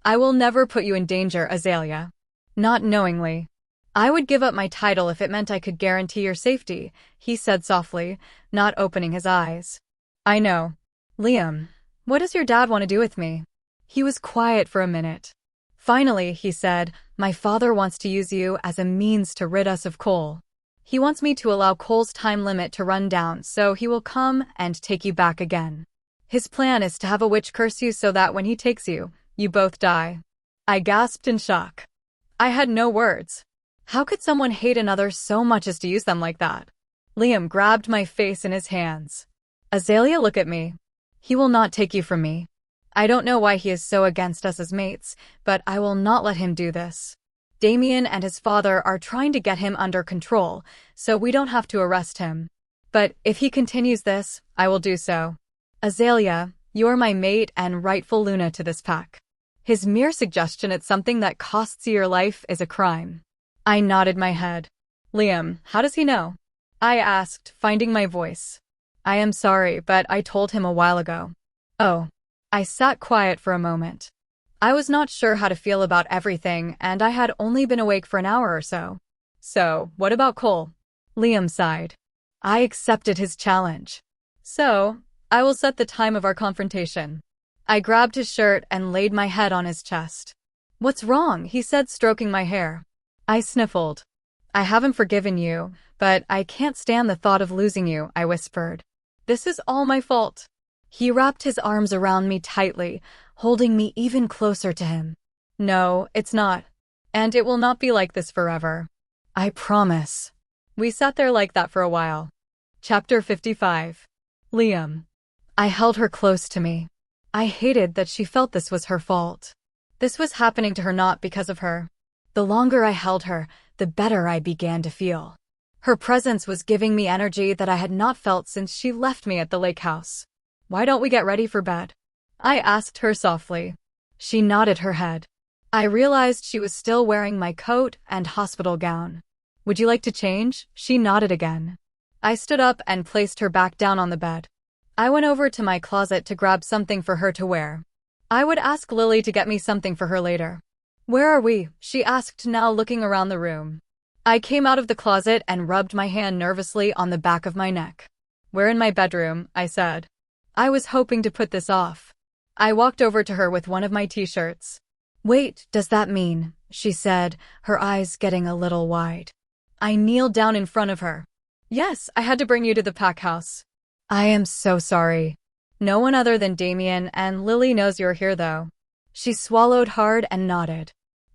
I will never put you in danger, Azalea. Not knowingly. I would give up my title if it meant I could guarantee your safety, he said softly, not opening his eyes. I know. Liam, what does your dad want to do with me? He was quiet for a minute. Finally, he said, my father wants to use you as a means to rid us of Cole. He wants me to allow Cole's time limit to run down so he will come and take you back again. His plan is to have a witch curse you so that when he takes you, you both die. I gasped in shock. I had no words. How could someone hate another so much as to use them like that? Liam grabbed my face in his hands. Azalea, look at me. He will not take you from me. I don't know why he is so against us as mates, but I will not let him do this. Damien and his father are trying to get him under control, so we don't have to arrest him. But if he continues this, I will do so. Azalea, you're my mate and rightful Luna to this pack. His mere suggestion at something that costs you your life is a crime. I nodded my head. Liam, how does he know? I asked, finding my voice. I am sorry, but I told him a while ago. Oh. I sat quiet for a moment. I was not sure how to feel about everything, and I had only been awake for an hour or so. So, what about Cole? Liam sighed. I accepted his challenge. So, I will set the time of our confrontation. I grabbed his shirt and laid my head on his chest. What's wrong? He said, stroking my hair. I sniffled. I haven't forgiven you, but I can't stand the thought of losing you, I whispered. This is all my fault. He wrapped his arms around me tightly, holding me even closer to him. No, it's not. And it will not be like this forever. I promise. We sat there like that for a while. Chapter 55. Liam. I held her close to me. I hated that she felt this was her fault. This was happening to her not because of her. The longer I held her, the better I began to feel. Her presence was giving me energy that I had not felt since she left me at the lake house. Why don't we get ready for bed? I asked her softly. She nodded her head. I realized she was still wearing my coat and hospital gown. Would you like to change? She nodded again. I stood up and placed her back down on the bed. I went over to my closet to grab something for her to wear. I would ask Lily to get me something for her later. Where are we? She asked, now looking around the room. I came out of the closet and rubbed my hand nervously on the back of my neck. We're in my bedroom, I said. I was hoping to put this off. I walked over to her with one of my t-shirts. Wait, does that mean? She said, her eyes getting a little wide. I kneeled down in front of her. Yes, I had to bring you to the pack house. I am so sorry. No one other than Damien and Lily knows you're here though. She swallowed hard and nodded.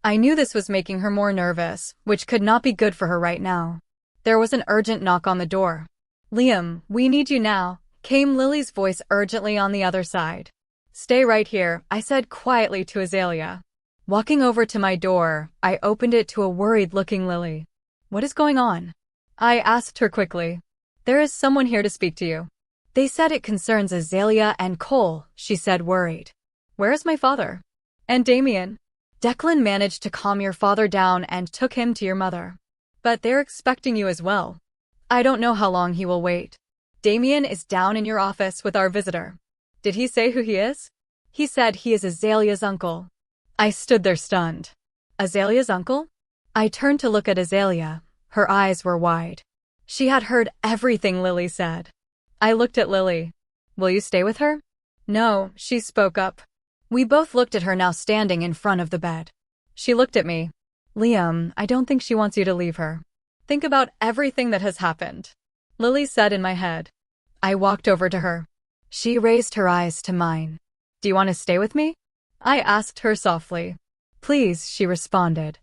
I knew this was making her more nervous, which could not be good for her right now. There was an urgent knock on the door. "Liam, we need you now," came Lily's voice urgently on the other side. "Stay right here," I said quietly to Azalea. Walking over to my door, I opened it to a worried-looking Lily. "What is going on?" I asked her quickly. "There is someone here to speak to you." "They said it concerns Azalea and Cole," she said worried. "Where is my father?" "And Damien?" "Declan managed to calm your father down and took him to your mother. But they're expecting you as well. I don't know how long he will wait. Damien is down in your office with our visitor." "Did he say who he is?" "He said he is Azalea's uncle." I stood there stunned. "Azalea's uncle?" I turned to look at Azalea. Her eyes were wide. She had heard everything Lily said. I looked at Lily. "Will you stay with her?" "No," she spoke up. We both looked at her now standing in front of the bed. She looked at me. "Liam, I don't think she wants you to leave her. Think about everything that has happened," Lily said in my head. I walked over to her. She raised her eyes to mine. "Do you want to stay with me?" I asked her softly. "Please," she responded.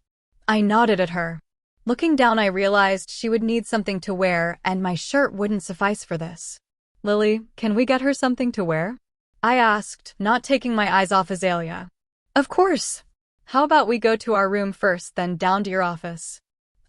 I nodded at her. Looking down, I realized she would need something to wear, and my shirt wouldn't suffice for this. "Lily, can we get her something to wear?" I asked, not taking my eyes off Azalea. "Of course. How about we go to our room first, then down to your office?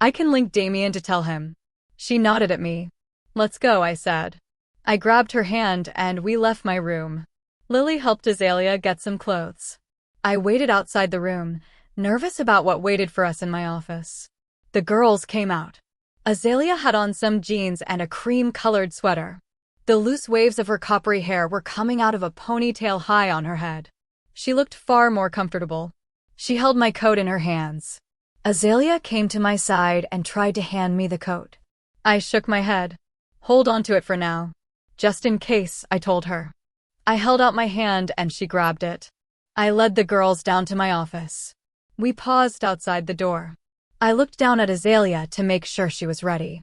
I can link Damien to tell him." She nodded at me. "Let's go," I said. I grabbed her hand and we left my room. Lily helped Azalea get some clothes. I waited outside the room, nervous about what waited for us in my office. The girls came out. Azalea had on some jeans and a cream-colored sweater. The loose waves of her coppery hair were coming out of a ponytail high on her head. She looked far more comfortable. She held my coat in her hands. Azalea came to my side and tried to hand me the coat. I shook my head. "Hold on to it for now. Just in case," I told her. I held out my hand and she grabbed it. I led the girls down to my office. We paused outside the door. I looked down at Azalea to make sure she was ready.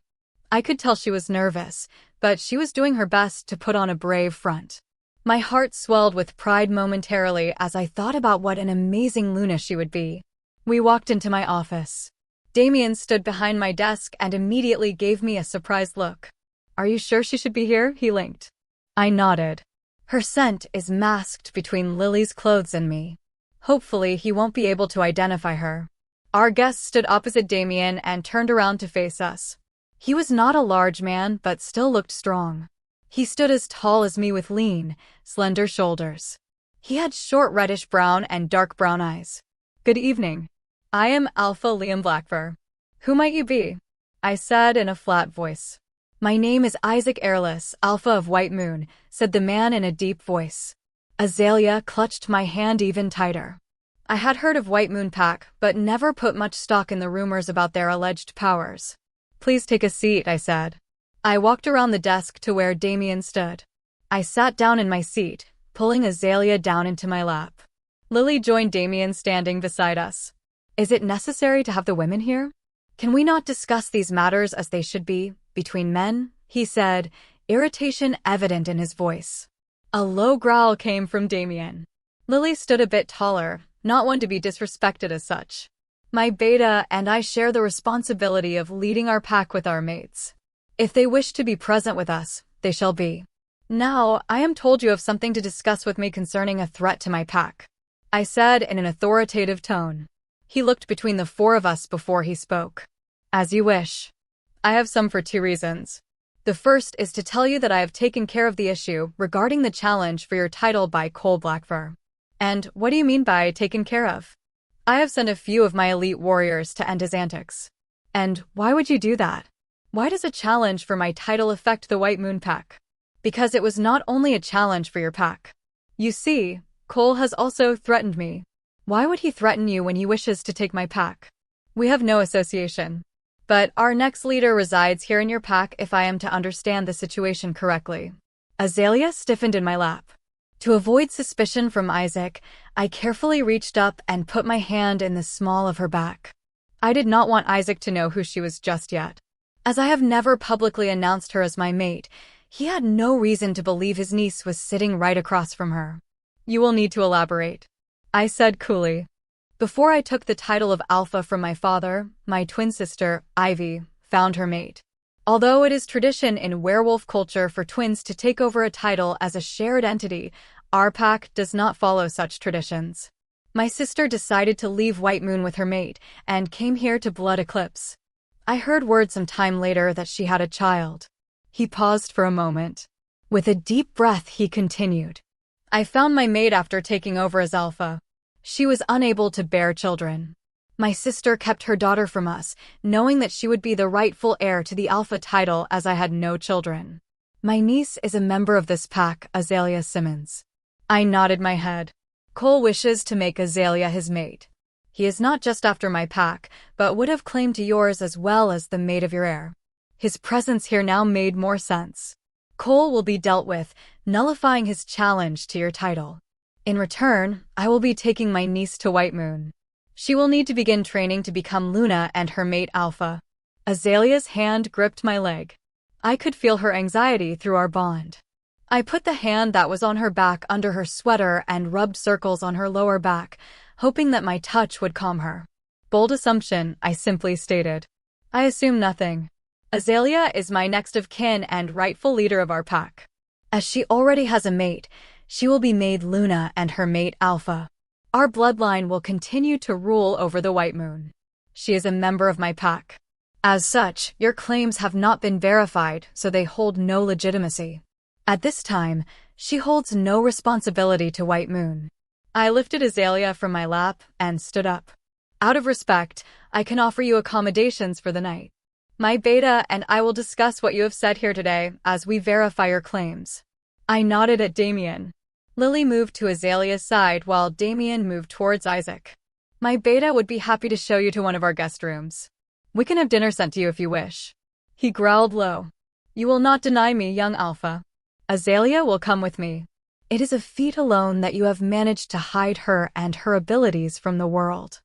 I could tell she was nervous, but she was doing her best to put on a brave front. My heart swelled with pride momentarily as I thought about what an amazing Luna she would be. We walked into my office. Damien stood behind my desk and immediately gave me a surprised look. "Are you sure she should be here?" he linked. I nodded. Her scent is masked between Lily's clothes and me. Hopefully he won't be able to identify her. Our guest stood opposite Damien and turned around to face us. He was not a large man, but still looked strong. He stood as tall as me with lean, slender shoulders. He had short reddish-brown and dark brown eyes. "Good evening. I am Alpha Liam Blackfur. Who might you be?" I said in a flat voice. "My name is Isaac Airless, Alpha of White Moon," said the man in a deep voice. Azalea clutched my hand even tighter. I had heard of White Moon Pack, but never put much stock in the rumors about their alleged powers. "Please take a seat," I said. I walked around the desk to where Damien stood. I sat down in my seat, pulling Azalea down into my lap. Lily joined Damien standing beside us. "Is it necessary to have the women here? Can we not discuss these matters as they should be, between men?" he said, irritation evident in his voice. A low growl came from Damien. Lily stood a bit taller, not one to be disrespected as such. "My beta and I share the responsibility of leading our pack with our mates. If they wish to be present with us, they shall be. Now, I am told you have something to discuss with me concerning a threat to my pack," I said in an authoritative tone. He looked between the four of us before he spoke. "As you wish. I have some for 2 reasons. The first is to tell you that I have taken care of the issue regarding the challenge for your title by Cole Blackfur." "And what do you mean by taken care of?" "I have sent a few of my elite warriors to end his antics." "And why would you do that? Why does a challenge for my title affect the White Moon Pack?" "Because it was not only a challenge for your pack. You see, Cole has also threatened me." "Why would he threaten you when he wishes to take my pack?" "We have no association. But our next leader resides here in your pack if I am to understand the situation correctly." Azalea stiffened in my lap. To avoid suspicion from Isaac, I carefully reached up and put my hand in the small of her back. I did not want Isaac to know who she was just yet. As I have never publicly announced her as my mate, he had no reason to believe his niece was sitting right across from her. "You will need to elaborate," I said coolly. Before I took the title of Alpha from my father, my twin sister, Ivy, found her mate. Although it is tradition in werewolf culture for twins to take over a title as a shared entity, our pack does not follow such traditions. My sister decided to leave White Moon with her mate and came here to Blood Eclipse. I heard word some time later that she had a child. He paused for a moment. With a deep breath, he continued. I found my mate after taking over as Alpha. She was unable to bear children. My sister kept her daughter from us, knowing that she would be the rightful heir to the Alpha title as I had no children. My niece is a member of this pack, Azalea Simmons. I nodded my head. Cole wishes to make Azalea his mate. He is not just after my pack, but would have claim to yours as well as the mate of your heir. His presence here now made more sense. Cole will be dealt with, nullifying his challenge to your title. In return, I will be taking my niece to White Moon. She will need to begin training to become Luna and her mate Alpha. Azalea's hand gripped my leg. I could feel her anxiety through our bond. I put the hand that was on her back under her sweater and rubbed circles on her lower back, hoping that my touch would calm her. Bold assumption, I simply stated. I assume nothing. Azalea is my next of kin and rightful leader of our pack. As she already has a mate, she will be made Luna and her mate Alpha. Our bloodline will continue to rule over the White Moon. She is a member of my pack. As such, your claims have not been verified, so they hold no legitimacy. At this time, she holds no responsibility to White Moon. I lifted Azalea from my lap and stood up. Out of respect, I can offer you accommodations for the night. My beta and I will discuss what you have said here today as we verify your claims. I nodded at Damien. Lily moved to Azalea's side while Damien moved towards Isaac. My beta would be happy to show you to one of our guest rooms. We can have dinner sent to you if you wish. He growled low. You will not deny me, young Alpha. Azalea will come with me. It is a feat alone that you have managed to hide her and her abilities from the world.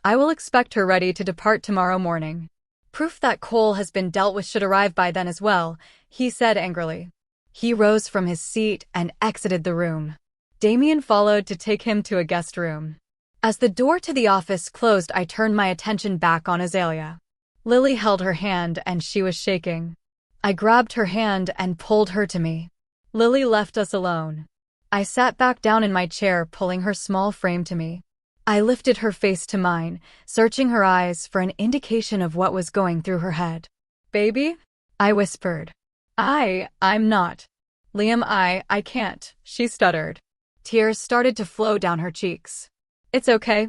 I will expect her ready to depart tomorrow morning. Proof that Cole has been dealt with should arrive by then as well, he said angrily. He rose from his seat and exited the room. Damien followed to take him to a guest room. As the door to the office closed, I turned my attention back on Azalea. Lily held her hand and she was shaking. I grabbed her hand and pulled her to me. Lily left us alone. I sat back down in my chair, pulling her small frame to me. I lifted her face to mine, searching her eyes for an indication of what was going through her head. Baby? I whispered. I'm not. Liam, I can't, she stuttered. Tears started to flow down her cheeks. It's okay.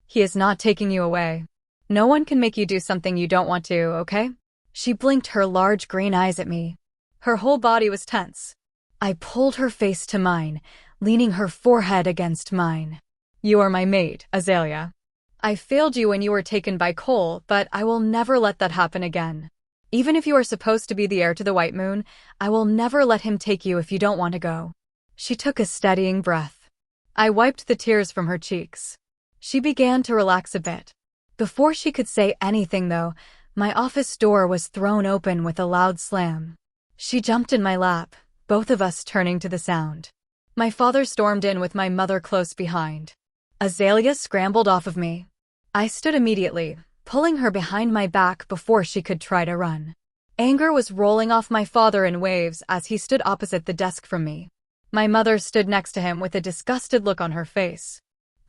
He is not taking you away. No one can make you do something you don't want to, okay? She blinked her large green eyes at me. Her whole body was tense. I pulled her face to mine, leaning her forehead against mine. You are my mate, Azalea. I failed you when you were taken by Cole, but I will never let that happen again. Even if you are supposed to be the heir to the White Moon, I will never let him take you if you don't want to go. She took a steadying breath. I wiped the tears from her cheeks. She began to relax a bit. Before she could say anything, though, my office door was thrown open with a loud slam. She jumped in my lap, both of us turning to the sound. My father stormed in with my mother close behind. Azalea scrambled off of me. I stood immediately, pulling her behind my back before she could try to run. Anger was rolling off my father in waves as he stood opposite the desk from me. My mother stood next to him with a disgusted look on her face.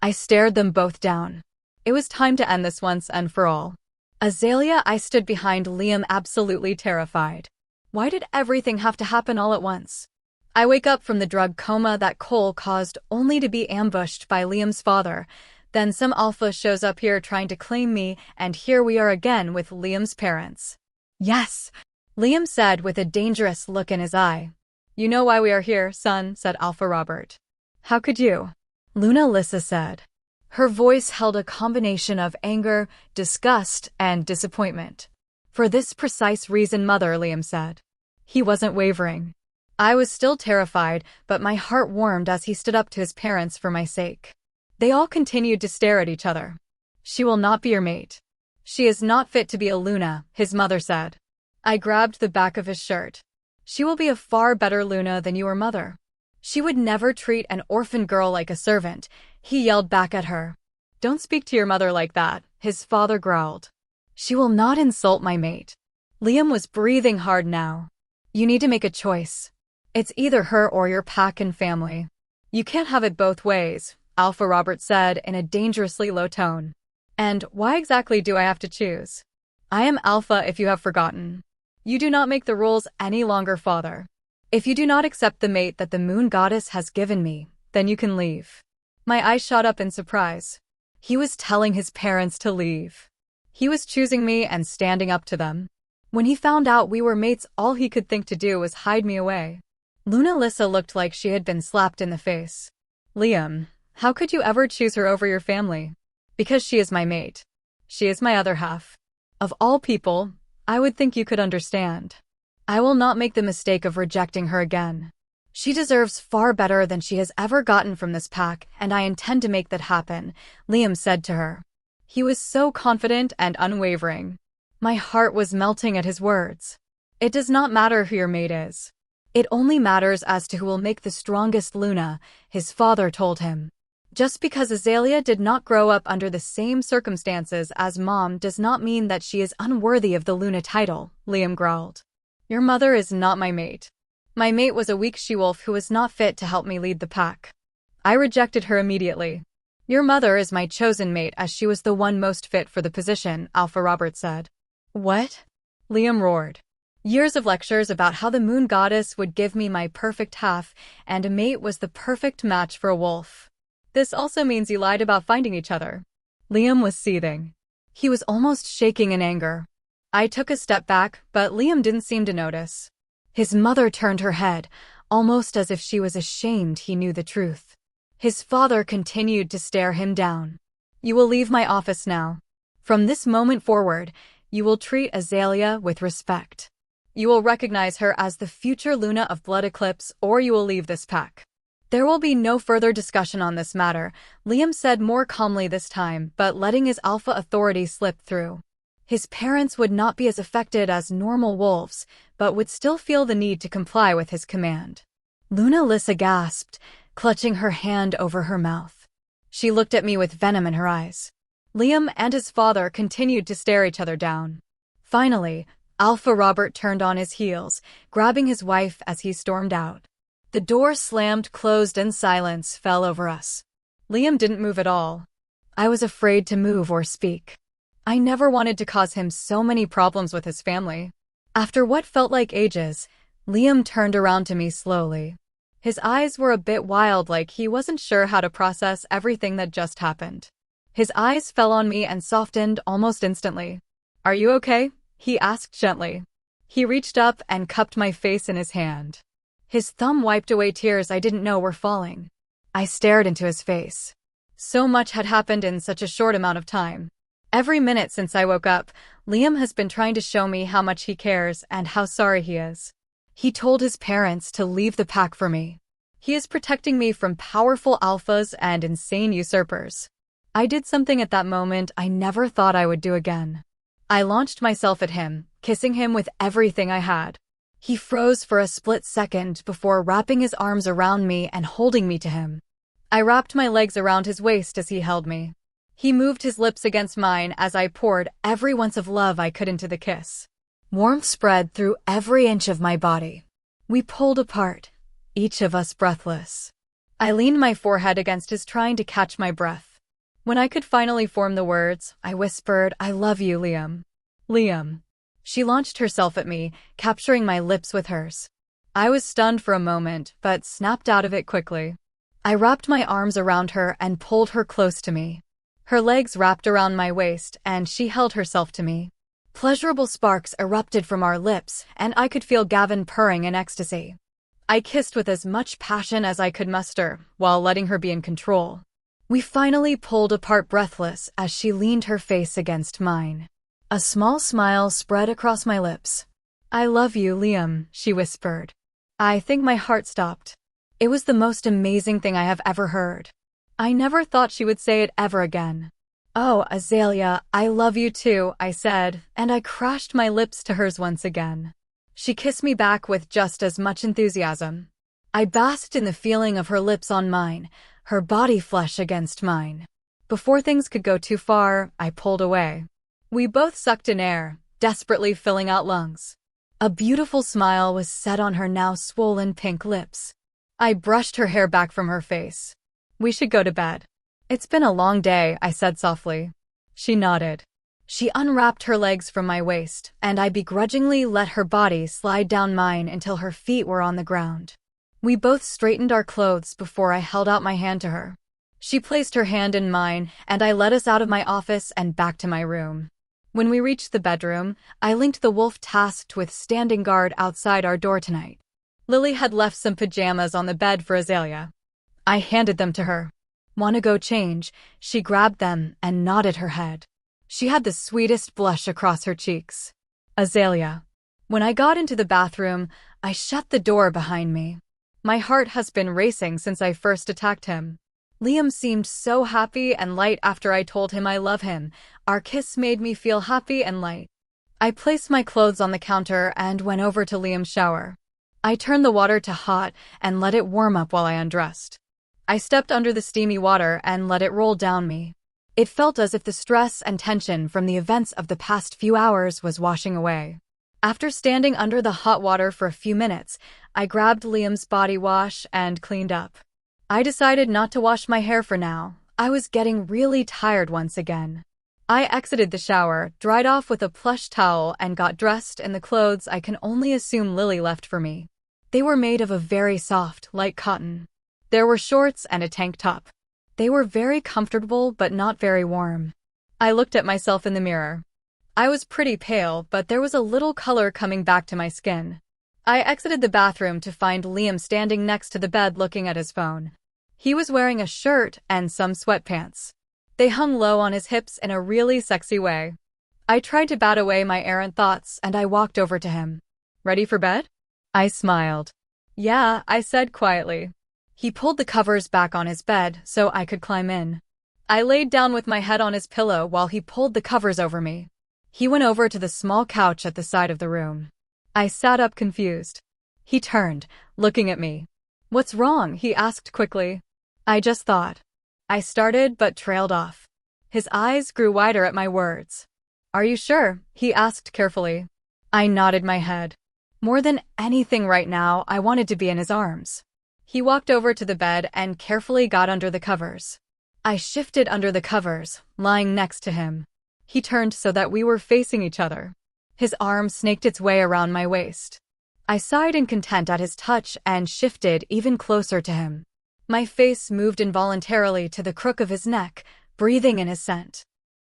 I stared them both down. It was time to end this once and for all. Azalea, I stood behind Liam, absolutely terrified. Why did everything have to happen all at once? I wake up from the drug coma that Cole caused only to be ambushed by Liam's father. Then some alpha shows up here trying to claim me, and here we are again with Liam's parents. Yes, Liam said with a dangerous look in his eye. You know why we are here, son, said Alpha Robert. How could you? Luna Lissa said. Her voice held a combination of anger, disgust, and disappointment. For this precise reason, Mother, Liam said. He wasn't wavering. I was still terrified, but my heart warmed as he stood up to his parents for my sake. They all continued to stare at each other. She will not be your mate. She is not fit to be a Luna, his mother said. I grabbed the back of his shirt. She will be a far better Luna than your mother. She would never treat an orphan girl like a servant, he yelled back at her. Don't speak to your mother like that, his father growled. She will not insult my mate. Liam was breathing hard now. You need to make a choice. It's either her or your pack and family. You can't have it both ways, Alpha Robert said in a dangerously low tone. And why exactly do I have to choose? I am Alpha if you have forgotten. You do not make the rules any longer, father. If you do not accept the mate that the moon goddess has given me, then you can leave. My eyes shot up in surprise. He was telling his parents to leave. He was choosing me and standing up to them. When he found out we were mates, all he could think to do was hide me away. Luna Lisa looked like she had been slapped in the face. Liam, how could you ever choose her over your family? Because she is my mate. She is my other half. Of all people, I would think you could understand. I will not make the mistake of rejecting her again. She deserves far better than she has ever gotten from this pack, and I intend to make that happen, Liam said to her. He was so confident and unwavering. My heart was melting at his words. It does not matter who your mate is. It only matters as to who will make the strongest Luna, his father told him. Just because Azalea did not grow up under the same circumstances as Mom does not mean that she is unworthy of the Luna title, Liam growled. Your mother is not my mate. My mate was a weak she-wolf who was not fit to help me lead the pack. I rejected her immediately. Your mother is my chosen mate as she was the one most fit for the position, Alpha Robert said. What? Liam roared. Years of lectures about how the moon goddess would give me my perfect half, and a mate was the perfect match for a wolf. This also means you lied about finding each other. Liam was seething. He was almost shaking in anger. I took a step back, but Liam didn't seem to notice. His mother turned her head, almost as if she was ashamed he knew the truth. His father continued to stare him down. You will leave my office now. From this moment forward, you will treat Azalea with respect. You will recognize her as the future Luna of Blood Eclipse, or you will leave this pack. There will be no further discussion on this matter, Liam said more calmly this time, but letting his alpha authority slip through. His parents would not be as affected as normal wolves, but would still feel the need to comply with his command. Luna Lisa gasped, clutching her hand over her mouth. She looked at me with venom in her eyes. Liam and his father continued to stare each other down. Finally, Alpha Robert turned on his heels, grabbing his wife as he stormed out. The door slammed closed and silence fell over us. Liam didn't move at all. I was afraid to move or speak. I never wanted to cause him so many problems with his family. After what felt like ages, Liam turned around to me slowly. His eyes were a bit wild, like he wasn't sure how to process everything that just happened. His eyes fell on me and softened almost instantly. Are you okay? He asked gently. He reached up and cupped my face in his hand. His thumb wiped away tears I didn't know were falling. I stared into his face. So much had happened in such a short amount of time. Every minute since I woke up, Liam has been trying to show me how much he cares and how sorry he is. He told his parents to leave the pack for me. He is protecting me from powerful alphas and insane usurpers. I did something at that moment I never thought I would do again. I launched myself at him, kissing him with everything I had. He froze for a split second before wrapping his arms around me and holding me to him. I wrapped my legs around his waist as he held me. He moved his lips against mine as I poured every ounce of love I could into the kiss. Warmth spread through every inch of my body. We pulled apart, each of us breathless. I leaned my forehead against his, trying to catch my breath. When I could finally form the words, I whispered, I love you, Liam. Liam. She launched herself at me, capturing my lips with hers. I was stunned for a moment, but snapped out of it quickly. I wrapped my arms around her and pulled her close to me. Her legs wrapped around my waist, and she held herself to me. Pleasurable sparks erupted from our lips, and I could feel Gavin purring in ecstasy. I kissed with as much passion as I could muster, while letting her be in control. We finally pulled apart, breathless, as she leaned her face against mine. A small smile spread across my lips. I love you, Liam, she whispered. I think my heart stopped. It was the most amazing thing I have ever heard. I never thought she would say it ever again. Oh, Azalea, I love you too, I said, and I crashed my lips to hers once again. She kissed me back with just as much enthusiasm. I basked in the feeling of her lips on mine, her body flesh against mine. Before things could go too far, I pulled away. We both sucked in air, desperately filling out lungs. A beautiful smile was set on her now swollen pink lips. I brushed her hair back from her face. We should go to bed. It's been a long day, I said softly. She nodded. She unwrapped her legs from my waist, and I begrudgingly let her body slide down mine until her feet were on the ground. We both straightened our clothes before I held out my hand to her. She placed her hand in mine, and I led us out of my office and back to my room. When we reached the bedroom, I linked the wolf tasked with standing guard outside our door tonight. Lily had left some pajamas on the bed for Azalea. I handed them to her. "Want to go change?" She grabbed them and nodded her head. She had the sweetest blush across her cheeks. Azalea. When I got into the bathroom, I shut the door behind me. My heart has been racing since I first attacked him. Liam seemed so happy and light after I told him I love him. Our kiss made me feel happy and light. I placed my clothes on the counter and went over to Liam's shower. I turned the water to hot and let it warm up while I undressed. I stepped under the steamy water and let it roll down me. It felt as if the stress and tension from the events of the past few hours was washing away. After standing under the hot water for a few minutes, I grabbed Liam's body wash and cleaned up. I decided not to wash my hair for now. I was getting really tired once again. I exited the shower, dried off with a plush towel, and got dressed in the clothes I can only assume Lily left for me. They were made of a very soft, light cotton. There were shorts and a tank top. They were very comfortable but not very warm. I looked at myself in the mirror. I was pretty pale, but there was a little color coming back to my skin. I exited the bathroom to find Liam standing next to the bed looking at his phone. He was wearing a shirt and some sweatpants. They hung low on his hips in a really sexy way. I tried to bat away my errant thoughts and I walked over to him. "Ready for bed?" I smiled. "Yeah," I said quietly. He pulled the covers back on his bed so I could climb in. I laid down with my head on his pillow while he pulled the covers over me. He went over to the small couch at the side of the room. I sat up confused. He turned, looking at me. "What's wrong?" he asked quickly. I just thought. I started but trailed off. His eyes grew wider at my words. "Are you sure?" he asked carefully. I nodded my head. More than anything right now, I wanted to be in his arms. He walked over to the bed and carefully got under the covers. I shifted under the covers, lying next to him. He turned so that we were facing each other. His arm snaked its way around my waist. I sighed in content at his touch and shifted even closer to him. My face moved involuntarily to the crook of his neck, breathing in his scent.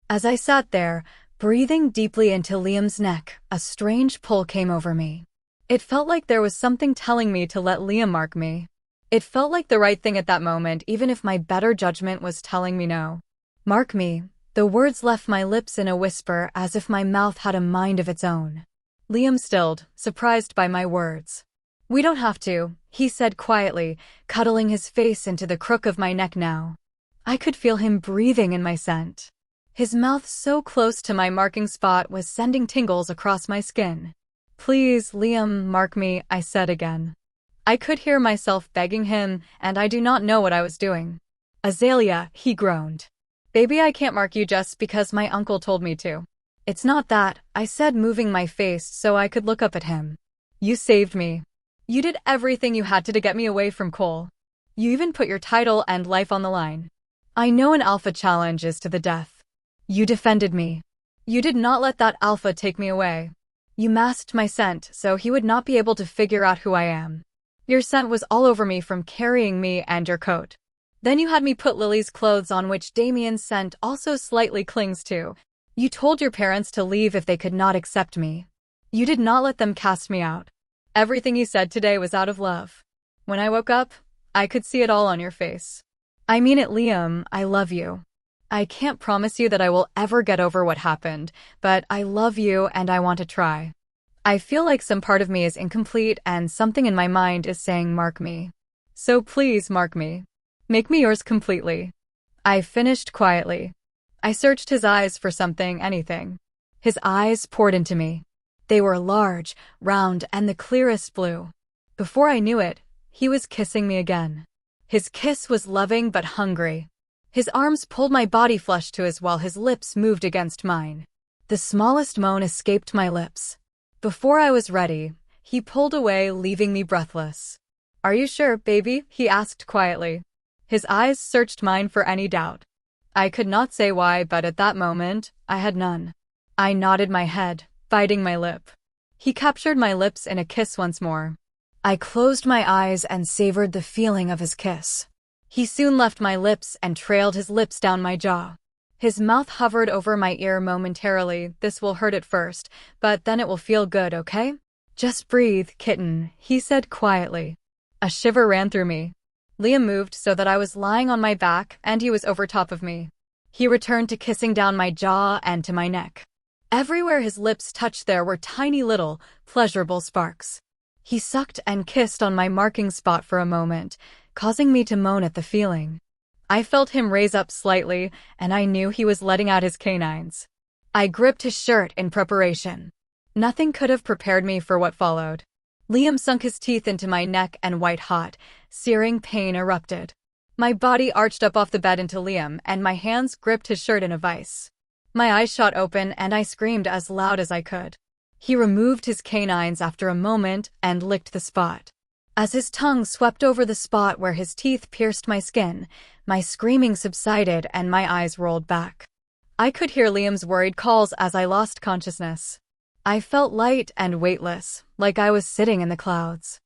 As I sat there, breathing deeply into Liam's neck, a strange pull came over me. It felt like there was something telling me to let Liam mark me. It felt like the right thing at that moment, even if my better judgment was telling me no. "Mark me." The words left my lips in a whisper as if my mouth had a mind of its own. Liam stilled, surprised by my words. "We don't have to," he said quietly, cuddling his face into the crook of my neck now. I could feel him breathing in my scent. His mouth so close to my marking spot was sending tingles across my skin. "Please, Liam, mark me," I said again. I could hear myself begging him, and I do not know what I was doing. "Azalea," he groaned. "Baby, I can't mark you just because my uncle told me to." "It's not that," I said, moving my face so I could look up at him. "You saved me. You did everything you had to get me away from Cole. You even put your title and life on the line. I know an alpha challenge is to the death. You defended me. You did not let that alpha take me away. You masked my scent so he would not be able to figure out who I am. Your scent was all over me from carrying me and your coat. Then you had me put Lily's clothes on, which Damien's scent also slightly clings to. You told your parents to leave if they could not accept me. You did not let them cast me out. Everything you said today was out of love. When I woke up, I could see it all on your face. I mean it, Liam, I love you. I can't promise you that I will ever get over what happened, but I love you and I want to try. I feel like some part of me is incomplete and something in my mind is saying mark me. So please mark me. Make me yours completely." I finished quietly. I searched his eyes for something, anything. His eyes poured into me. They were large, round, and the clearest blue. Before I knew it, he was kissing me again. His kiss was loving but hungry. His arms pulled my body flesh to his while his lips moved against mine. The smallest moan escaped my lips. Before I was ready, he pulled away, leaving me breathless. "Are you sure, baby?" he asked quietly. His eyes searched mine for any doubt. I could not say why, but at that moment, I had none. I nodded my head, biting my lip. He captured my lips in a kiss once more. I closed my eyes and savored the feeling of his kiss. He soon left my lips and trailed his lips down my jaw. His mouth hovered over my ear momentarily. "This will hurt at first, but then it will feel good, okay? Just breathe, kitten," he said quietly. A shiver ran through me. Liam moved so that I was lying on my back and he was over top of me. He returned to kissing down my jaw and to my neck. Everywhere his lips touched there were tiny little, pleasurable sparks. He sucked and kissed on my marking spot for a moment, causing me to moan at the feeling. I felt him raise up slightly, and I knew he was letting out his canines. I gripped his shirt in preparation. Nothing could have prepared me for what followed. Liam sunk his teeth into my neck and white-hot, searing pain erupted. My body arched up off the bed into Liam, and my hands gripped his shirt in a vice. My eyes shot open, and I screamed as loud as I could. He removed his canines after a moment and licked the spot. As his tongue swept over the spot where his teeth pierced my skin, my screaming subsided and my eyes rolled back. I could hear Liam's worried calls as I lost consciousness. I felt light and weightless, like I was sitting in the clouds.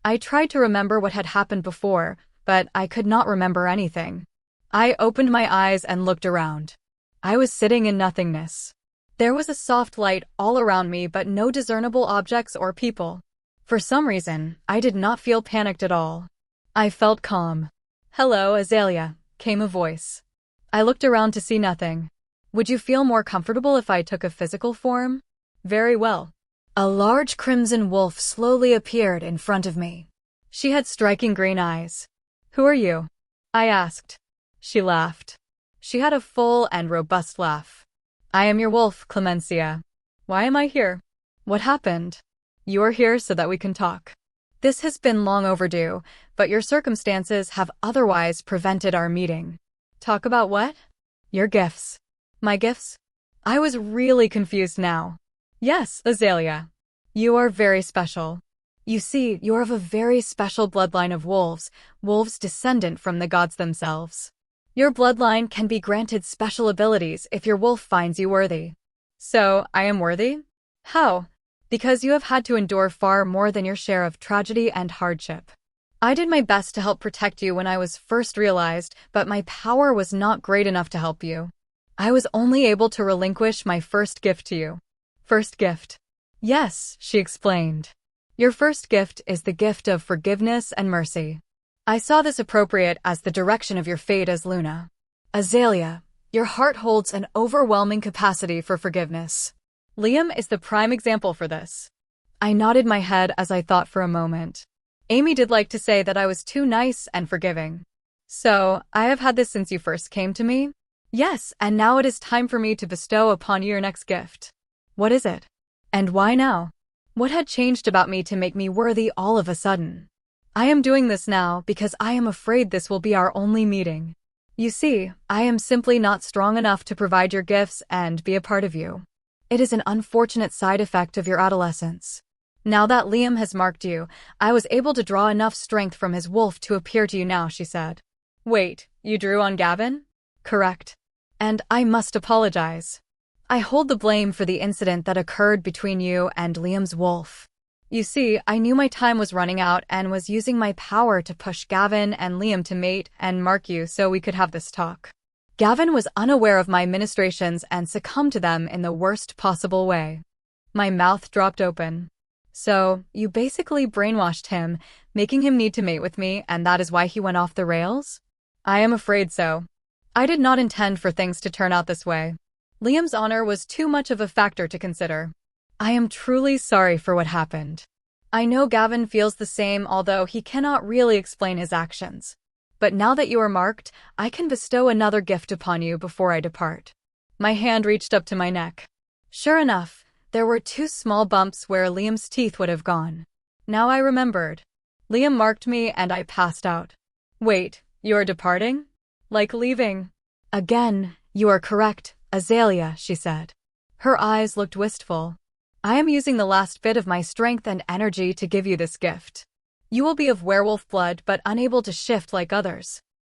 I tried to remember what had happened before, but I could not remember anything. I opened my eyes and looked around. I was sitting in nothingness. There was a soft light all around me, but no discernible objects or people. For some reason, I did not feel panicked at all. I felt calm. "Hello, Azalea," came a voice. I looked around to see nothing. "Would you feel more comfortable if I took a physical form?" "Very well." A large crimson wolf slowly appeared in front of me. She had striking green eyes. "Who are you?" I asked. She laughed. She had a full and robust laugh. "I am your wolf, Clemencia." "Why am I here?" "What happened?" "You are here so that we can talk. This has been long overdue, but your circumstances have otherwise prevented our meeting." "Talk about what?" "Your gifts." "My gifts?" I was really confused now. "Yes, Azalea. You are very special. You see, you're of a very special bloodline of wolves descendant from the gods themselves. Your bloodline can be granted special abilities if your wolf finds you worthy." "So, I am worthy? How?" "Because you have had to endure far more than your share of tragedy and hardship. I did my best to help protect you when I was first realized, but my power was not great enough to help you. I was only able to relinquish my first gift to you." "First gift?" "Yes," she explained. "Your first gift is the gift of forgiveness and mercy. I saw this appropriate as the direction of your fate as Luna. Azalea, your heart holds an overwhelming capacity for forgiveness. Liam is the prime example for this." I nodded my head as I thought for a moment. Amy did like to say that I was too nice and forgiving. "So, I have had this since you first came to me?" "Yes, and now it is time for me to bestow upon you your next gift." "What is it? And why now? What had changed about me to make me worthy all of a sudden?" "I am doing this now because I am afraid this will be our only meeting. You see, I am simply not strong enough to provide your gifts and be a part of you. It is an unfortunate side effect of your adolescence. Now that Liam has marked you, I was able to draw enough strength from his wolf to appear to you now," she said. "Wait, you drew on Gavin?" "Correct. And I must apologize. I hold the blame for the incident that occurred between you and Liam's wolf. You see, I knew my time was running out and was using my power to push Gavin and Liam to mate and mark you so we could have this talk. Gavin was unaware of my ministrations and succumbed to them in the worst possible way." My mouth dropped open. "So, you basically brainwashed him, making him need to mate with me, and that is why he went off the rails?" "I am afraid so. I did not intend for things to turn out this way. Liam's honor was too much of a factor to consider. I am truly sorry for what happened. I know Gavin feels the same, although he cannot really explain his actions. But now that you are marked, I can bestow another gift upon you before I depart." My hand reached up to my neck. Sure enough, there were 2 small bumps where Liam's teeth would have gone. Now I remembered. Liam marked me and I passed out. "Wait, you are departing?" Like leaving. Again, you are correct, Azalea, she said. Her eyes looked wistful. I am using the last bit of my strength and energy to give you this gift. You will be of werewolf blood but unable to shift like others.